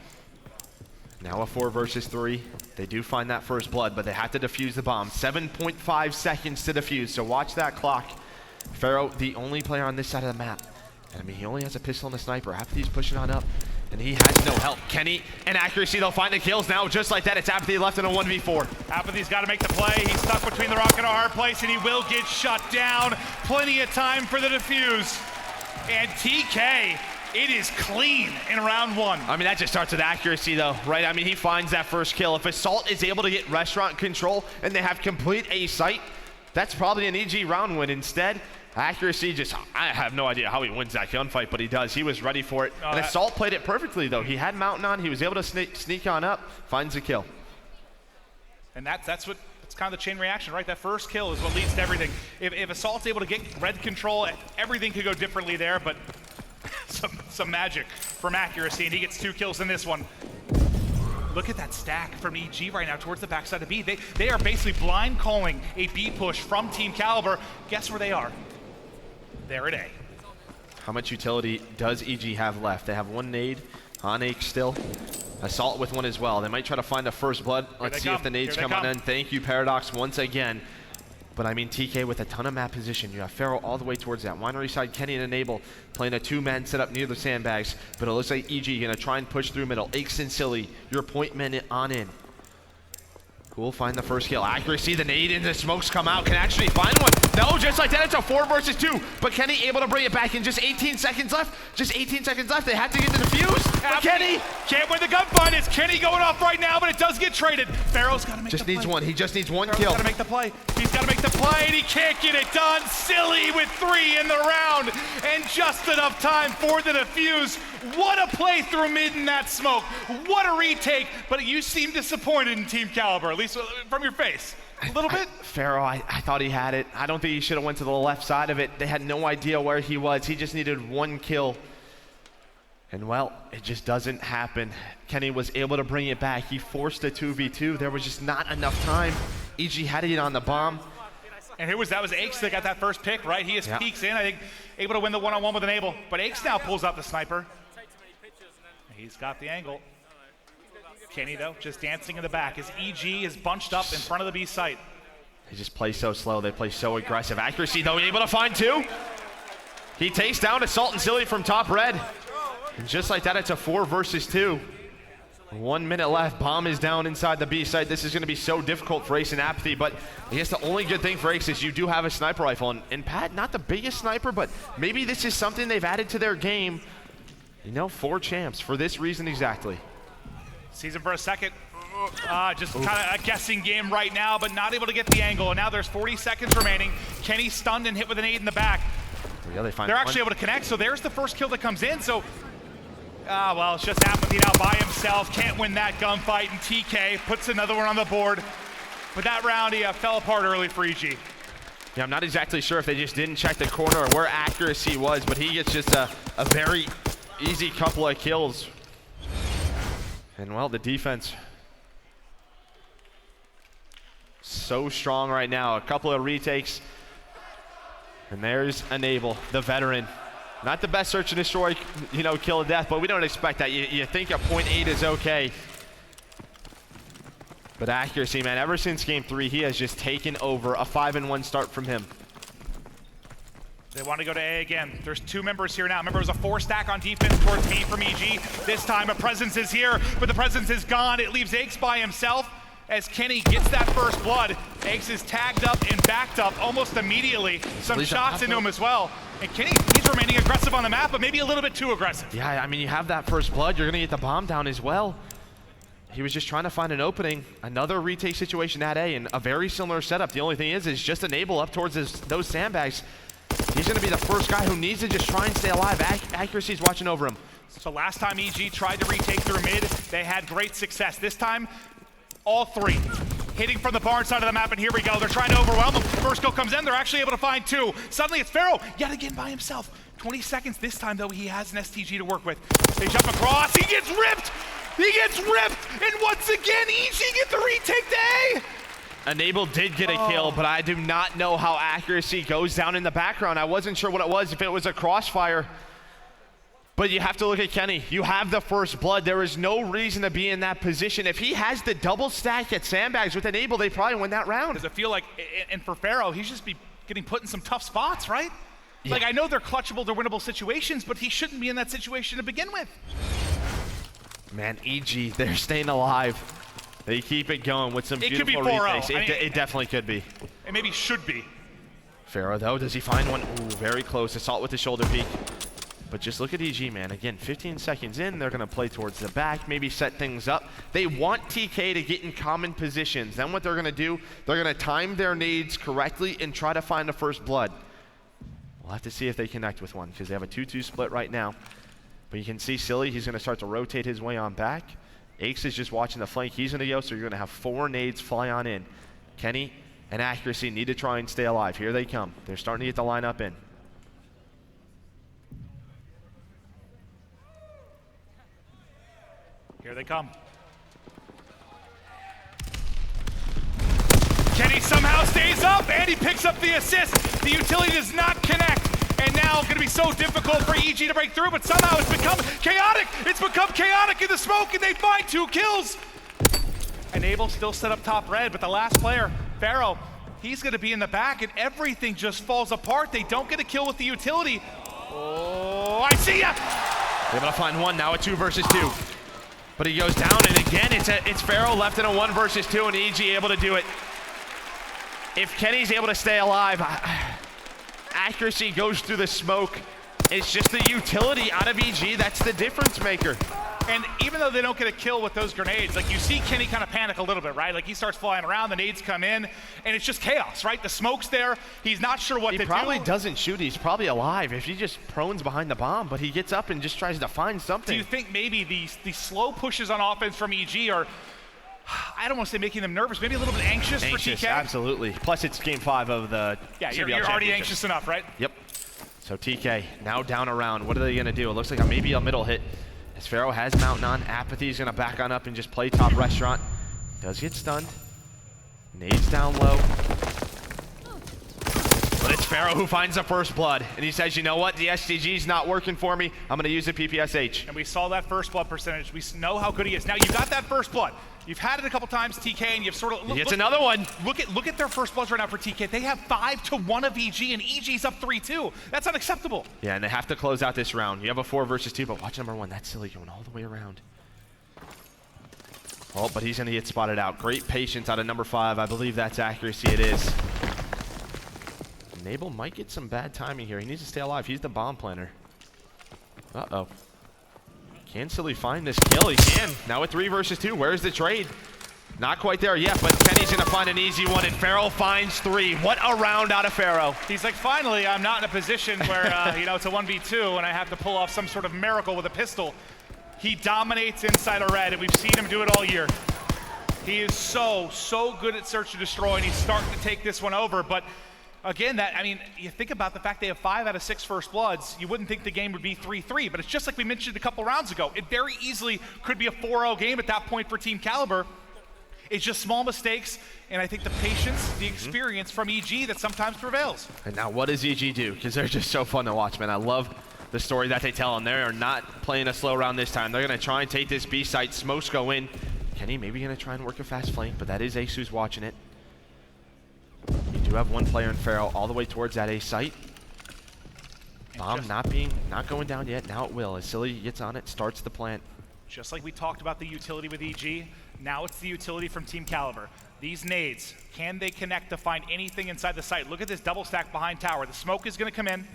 Now a 4 versus 3. They do find that first blood, but they have to defuse the bomb. 7.5 seconds to defuse, so watch that clock. Pharaoh, the only player on this side of the map. And I mean, he only has a pistol and a sniper. Apathy's pushing on up, and he has no help. Kenny and Accuracy, they'll find the kills now. Just like that, it's Apathy left in a 1v4. Apathy's got to make the play. He's stuck between the rock and a hard place, and he will get shut down. Plenty of time for the defuse. And TK, it is clean in round 1. I mean, that just starts with Accuracy, though, right? I mean, he finds that first kill. If Assault is able to get restaurant control and they have complete A site, that's probably an EG round win. Instead, Accuracy just, I have no idea how he wins that gunfight, but he does. He was ready for it. And Assault played it perfectly, though. He had Mountain on. He was able to sneak on up, finds a kill. And that's kind of the chain reaction, right? That first kill is what leads to everything. If Assault's able to get red control, everything could go differently there, but some magic from Accuracy, and he gets 2 kills in this one. Look at that stack from EG right now towards the backside of B. They are basically blind calling a B push from Team Kaliber. Guess where they are? They're at A. How much utility does EG have left? They have 1 nade on Ake still. Assault with 1 as well. They might try to find a first blood. Let's see if the nades come on in. Thank you, Paradox, once again. But I mean, TK with a ton of map position. You have Pharaoh all the way towards that winery side. Kenny and Enable playing a 2-man setup near the sandbags. But it looks like EG gonna try and push through middle. Aches and Silly, your point men on in. Cool, find the first kill. Accuracy, the nade and the smokes come out. Can actually find one. No, just like that, it's a 4 versus 2. But Kenny able to bring it back in just 18 seconds left. Just 18 seconds left. They have to get the defuse. But Kenny can't win the gunfight. It's Kenny going off right now, but it does get traded. Pharaoh's got to make just the needs play. 1. He just needs 1 Pharaoh's kill. Got to make the play. He's got to make the play, and he can't get it done. Silly with 3 in the round, and just enough time for the defuse. What a play through mid in that smoke. What a retake. But you seem disappointed in Team Kaliber, at least from your face. A little bit? Pharaoh, I thought he had it. I don't think he should have went to the left side of it. They had no idea where he was. He just needed 1 kill. And well, it just doesn't happen. Kenny was able to bring it back. He forced a 2v2. There was just not enough time. EG had to get on the bomb. And that was Aches that got that first pick, right? He just peeks in, I think, able to win the one-on-one with Enable. But Aches now pulls out the sniper. He's got the angle. Kenny, though, just dancing in the back as EG is bunched up in front of the B site. They just play so slow. They play so aggressive. Accuracy, though, able to find 2. He takes down Assault and Silly from top red. And just like that, it's a 4 versus 2. 1 minute left. Bomb is down inside the B site. This is going to be so difficult for Ace and Apathy, but I guess the only good thing for Ace is you do have a sniper rifle. And Pat, not the biggest sniper, but maybe this is something they've added to their game. You know, 4 champs for this reason exactly. Sees him for a second. Just kind of a guessing game right now, but not able to get the angle. And now there's 40 seconds remaining. Kenny stunned and hit with an 8 in the back. Yeah, they're actually able to connect, so there's the first kill that comes in. So, well, it's just Apathy now by himself. Can't win that gunfight, and TK puts another one on the board. But that round, he fell apart early for EG. Yeah, I'm not exactly sure if they just didn't check the corner or where Accuracy was, but he gets just a very easy couple of kills. And well, the defense so strong right now. A couple of retakes. And there's Enable, the veteran. Not the best search and destroy, you know, kill to death, but we don't expect that. You think a .8 is okay. But Accuracy, man, ever since game 3, he has just taken over. A 5-1 start from him. They want to go to A again. There's 2 members here now. Remember, it was a 4 stack on defense towards B from EG. This time a presence is here, but the presence is gone. It leaves Aches by himself as Kenny gets that first blood. Aches is tagged up and backed up almost immediately. Some shots into him as well. And Kenny, he's remaining aggressive on the map, but maybe a little bit too aggressive. Yeah, I mean, you have that first blood. You're going to get the bomb down as well. He was just trying to find an opening. Another retake situation at A, and a very similar setup. The only thing is just Enable up towards those sandbags. He's gonna be the first guy who needs to just try and stay alive. Accuracy's watching over him. So last time EG tried to retake through mid, they had great success. This time, all three hitting from the barn side of the map, and here we go. They're trying to overwhelm him. First kill comes in, they're actually able to find two. Suddenly it's Pharaoh, yet again by himself. 20 seconds this time, though, he has an STG to work with. They jump across, he gets ripped! He gets ripped! And once again, EG get the retake to A! Enable did get a kill, but I do not know how accuracy goes down in the background. I wasn't sure what it was, if it was a crossfire. But you have to look at Kenny. You have the first blood. There is no reason to be in that position. If he has the double stack at sandbags with Enable, they probably win that round. Does it feel like, and for Pharaoh, he's just be getting put in some tough spots, right? Yeah. Like, I know they're clutchable, they're winnable situations, but he shouldn't be in that situation to begin with. Man, EG, they're staying alive. They keep it going with some beautiful retakes. It definitely could be. It maybe should be. Pharaoh, though, does he find one? Ooh, very close. Assault with the shoulder peek. But just look at EG, man. Again, 15 seconds in, they're going to play towards the back, maybe set things up. They want TK to get in common positions. Then what they're going to do, they're going to time their nades correctly and try to find the first blood. We'll have to see if they connect with one, because they have a 2-2 split right now. But you can see Silly, he's going to start to rotate his way on back. Ace is just watching the flank. He's going to go, so you're going to have 4 nades fly on in. Kenny and Accuracy need to try and stay alive. Here they come. They're starting to get the lineup in. Here they come. Kenny somehow stays up, and he picks up the assist. The utility does not connect, and now it's going to be so difficult for EG to break through, but somehow it's become chaotic. It's become chaotic in the smoke, and they find 2 kills. Enable still set up top red, but the last player, Pharaoh, he's going to be in the back, and everything just falls apart. They don't get a kill with the utility. Oh, I see ya! They're able to find one, now a 2 versus 2. But he goes down, and again, it's Pharaoh left in a 1 versus 2, and EG able to do it. If Kenny's able to stay alive, Accuracy goes through the smoke. It's just the utility out of EG that's the difference maker. And even though they don't get a kill with those grenades, like you see Kenny kind of panic a little bit, right? Like he starts flying around, the nades come in, and it's just chaos, right? The smoke's there, he's not sure what to do. He probably doesn't shoot, he's probably alive if he just prones behind the bomb, but he gets up and just tries to find something. Do you think maybe the slow pushes on offense from EG are, I don't want to say making them nervous, maybe a little bit anxious for TK? Absolutely. Plus it's game 5 of the CWL you're already anxious enough, right? Yep. So TK now down around. What are they gonna do? It looks like maybe a middle hit. As Pharaoh has Mountain on, Apathy's gonna back on up and just play top restaurant. Does get stunned. Nades down low. But it's Pharaoh who finds the first blood. And he says, you know what? The STG's not working for me. I'm gonna use a PPSH. And we saw that first blood percentage. We know how good he is. Now you got that first blood. You've had it a couple times, TK, and you've sort of... It's another one. Look at their first bloods right now for TK. They have 5-1 of EG, and EG's up 3-2. That's unacceptable. Yeah, and they have to close out this round. You have a 4 versus 2, but watch number 1. That's Silly going all the way around. Oh, but he's going to get spotted out. Great patience out of number 5. I believe that's Accuracy. It is. Enable might get some bad timing here. He needs to stay alive. He's the bomb planner. Uh-oh. Can Silly find this kill? He can. Now with 3 versus 2. Where's the trade? Not quite there yet, but Kenny's going to find an easy one, and Pharaoh finds 3. What a round out of Pharaoh. He's like, finally, I'm not in a position where, you know, it's a 1v2, and I have to pull off some sort of miracle with a pistol. He dominates inside of red, and we've seen him do it all year. He is so good at search and destroy, and he's starting to take this one over, but again, you think about the fact they have 5 out of 6 first bloods, you wouldn't think the game would be 3-3, but it's just like we mentioned a couple rounds ago. It very easily could be a 4-0 game at that point for Team Kaliber. It's just small mistakes, and I think the patience, the experience from EG that sometimes prevails. And now what does EG do? Because they're just so fun to watch, man. I love the story that they tell, and they are not playing a slow round this time. They're going to try and take this B site. Smokes go in. Kenny maybe going to try and work a fast flank, but that is Ace who's watching it. You do have one player in Pharaoh all the way towards that A site. Bomb not going down yet. Now it will. As Silly gets on it, starts the plant. Just like we talked about the utility with EG, now it's the utility from Team Kaliber. These nades, can they connect to find anything inside the site? Look at this double stack behind tower. The smoke is going to come in.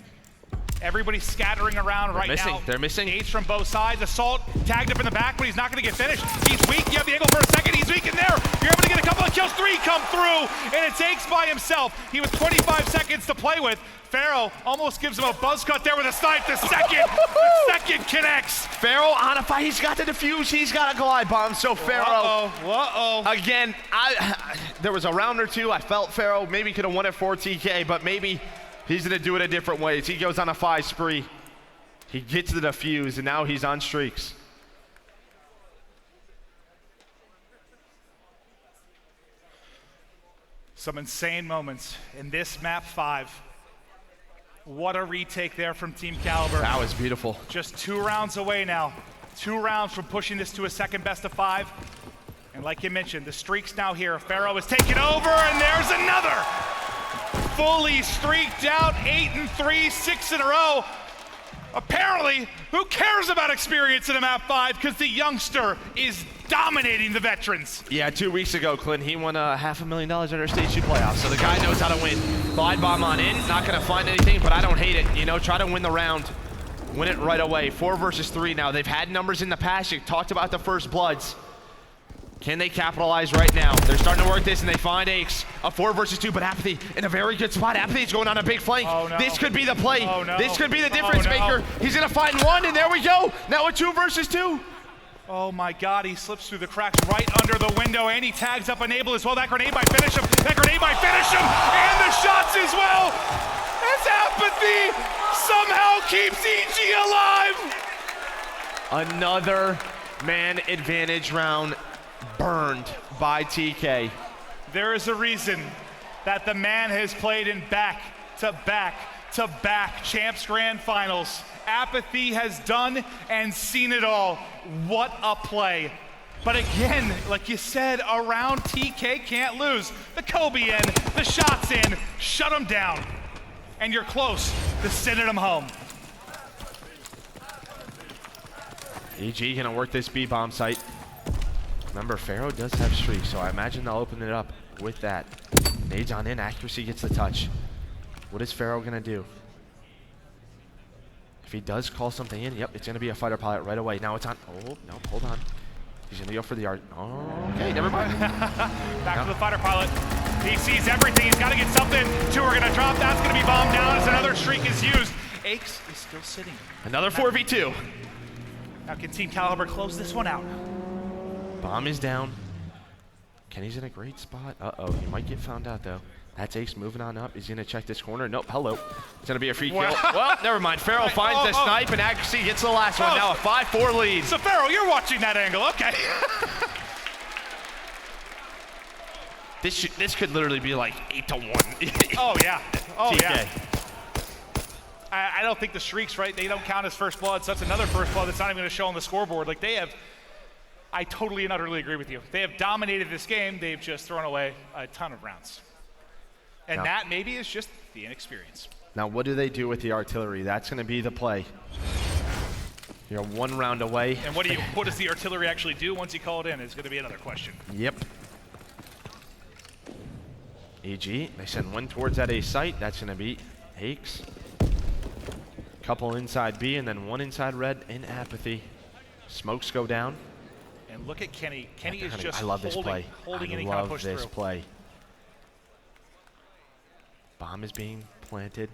Everybody's scattering around right now. They're missing. Nades from both sides. Assault tagged up in the back, but he's not going to get finished. He's weak. You have the angle for a second. He's weak in there. You're able to get a couple of kills. 3 come through, and it takes by himself. He was 25 seconds to play with. Pharaoh almost gives him a buzz cut there with a snipe. The second connects. Pharaoh on a fight. He's got the defuse. He's got a glide bomb. So Pharaoh. Again, there was a round or two. I felt Pharaoh maybe could have won it for TK, but maybe he's gonna do it a different way. He goes on a 5 spree. He gets the defuse, and now he's on streaks. Some insane moments in this map 5. What a retake there from Team Kaliber. That was beautiful. Just 2 rounds away now. 2 rounds from pushing this to a second best of 5. And like you mentioned, the streak's now here. Pharaoh is taking over, and there's another. Fully streaked out, 8-3, 6 in a row. Apparently, who cares about experience in a map 5? Because the youngster is dominating the veterans. Yeah, 2 weeks ago, Clint, he won $500,000 at our Stage 2 playoffs. So the guy knows how to win. Glide bomb on in, not gonna find anything, but I don't hate it. You know, try to win the round. Win it right away. 4 versus 3 now. They've had numbers in the past. You talked about the first bloods. Can they capitalize right now? They're starting to work this, and they find Aches. A 4 versus 2, but Apathy in a very good spot. Apathy's going on a big flank. Oh, no. This could be the play. Oh, no. This could be the difference Oh, no. maker. He's gonna find 1, and there we go. Now a 2 versus 2. Oh my God, he slips through the cracks right under the window, and he tags up Enable as well. That grenade might finish him. That grenade might finish him, and the shots as well. As Apathy somehow keeps EG alive. Another man advantage round burned by TK. There is a reason that the man has played in back-to-back-to-back Champs Grand Finals. Apathy has done and seen it all. What a play. But again, like you said, around TK can't lose. The Kobe in, the shots in, shut him down. And you're close to sending him home. EG gonna work this B-bomb site. Remember, Pharaoh does have streaks, so I imagine they'll open it up with that. Nades on in, accuracy gets the touch. What is Pharaoh gonna do? If he does call something in, yep, it's gonna be a fighter pilot right away. Now it's on, oh, no, hold on. He's gonna go for the art, oh, okay, never mind. Back to the fighter pilot. He sees everything, he's gotta get something. 2 are gonna drop, that's gonna be bombed down as another streak is used. Aches is still sitting. Another 4v2. Now can Team Kaliber close this one out? Bomb is down. Kenny's in a great spot. Uh-oh, he might get found out though. That's Ace moving on up. He's gonna check this corner. Nope, hello. It's gonna be a free kill. Well, never mind. Pharaoh finds the snipe, and accuracy gets the last one. Now a 5-4 lead. So Pharaoh, you're watching that angle, okay. This could literally be like 8-1. Oh yeah, oh TK. yeah. I don't think the streaks, right, they don't count as first blood, so that's another first blood that's not even gonna show on the scoreboard. Like they have, I totally and utterly agree with you. They have dominated this game, they've just thrown away a ton of rounds. And that maybe is just the inexperience. Now what do they do with the artillery? That's gonna be the play. You're 1 round away. And what does the artillery actually do once you call it in is gonna be another question. Yep. EG, they send 1 towards that A site. That's gonna be Hakes. Couple inside B and then 1 inside red in Apathy. Smokes go down. And look at Kenny. Kenny is just I love this play. holding I any kind of love push this through. play. Bomb is being planted.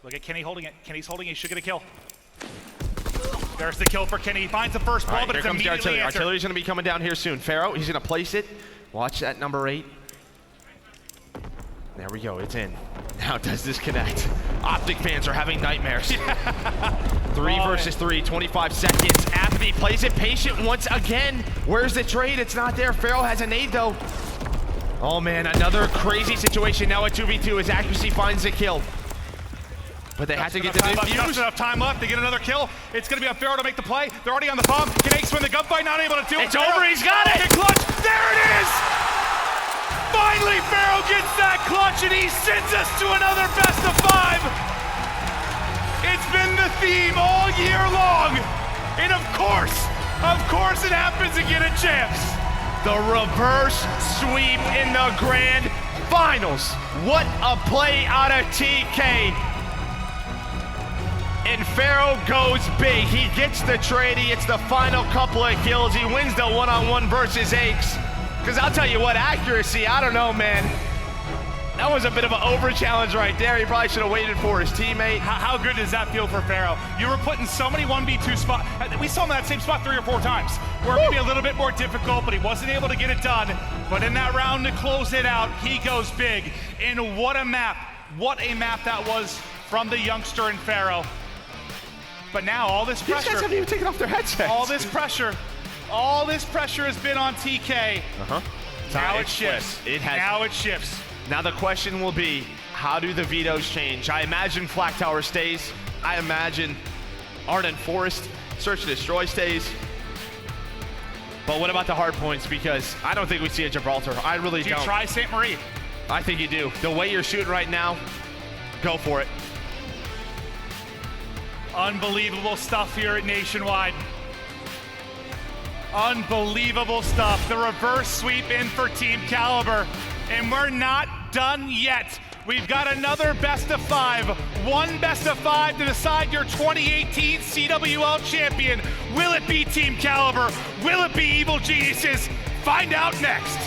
Look at Kenny holding it. Kenny's holding it. He should get a kill. There's the kill for Kenny. He finds the first ball, but it's immediately artillery. answered. Artillery's going to be coming down here soon. Pharaoh, he's going to place it. Watch that number 8. There we go. It's in. Now does this connect? Optic fans are having nightmares. 3 versus 3, 25 seconds. Apathy plays it patient once again. Where's the trade? It's not there. Pharaoh has a nade though. Oh man, another crazy situation. Now a 2v2 as accuracy finds the kill. But they have to get the defuse. Just enough time left to get another kill. It's going to be on Pharaoh to make the play. They're already on the bomb. Can Ace win the gunfight? Not able to do it. It's over. He's got it. Clutch. There it is. Finally, Pharaoh gets that clutch, and he sends us to another best of 5. It's been the theme all year long. And of course it happens again at Champs. The reverse sweep in the grand finals. What a play out of TK. And Pharaoh goes big. He gets the trade. He gets the final couple of kills. He wins the one-on-one versus Aches. Because I'll tell you what, accuracy, I don't know, man. That was a bit of an over-challenge right there. He probably should have waited for his teammate. How good does that feel for Pharaoh? You were put in so many 1v2 spots. We saw him in that same spot 3 or 4 times. Where maybe a little bit more difficult, but he wasn't able to get it done. But in that round to close it out, he goes big. And what a map. What a map that was from the youngster and Pharaoh. But now all this pressure. These guys haven't even taken off their headsets. All this pressure has been on TK. Now it shifts. Now it shifts. Now the question will be, how do the vetoes change? I imagine Flak Tower stays. I imagine Ardent Forest, Search and Destroy stays. But what about the hard points? Because I don't think we see a Gibraltar. I really don't. Do you try St. Marie? I think you do. The way you're shooting right now, go for it. Unbelievable stuff here at Nationwide. Unbelievable stuff. The reverse sweep in for Team Kaliber. And we're not done yet. We've got another best of 5. One best of 5 to decide your 2018 CWL champion. Will it be Team Kaliber? Will it be Evil Geniuses? Find out next.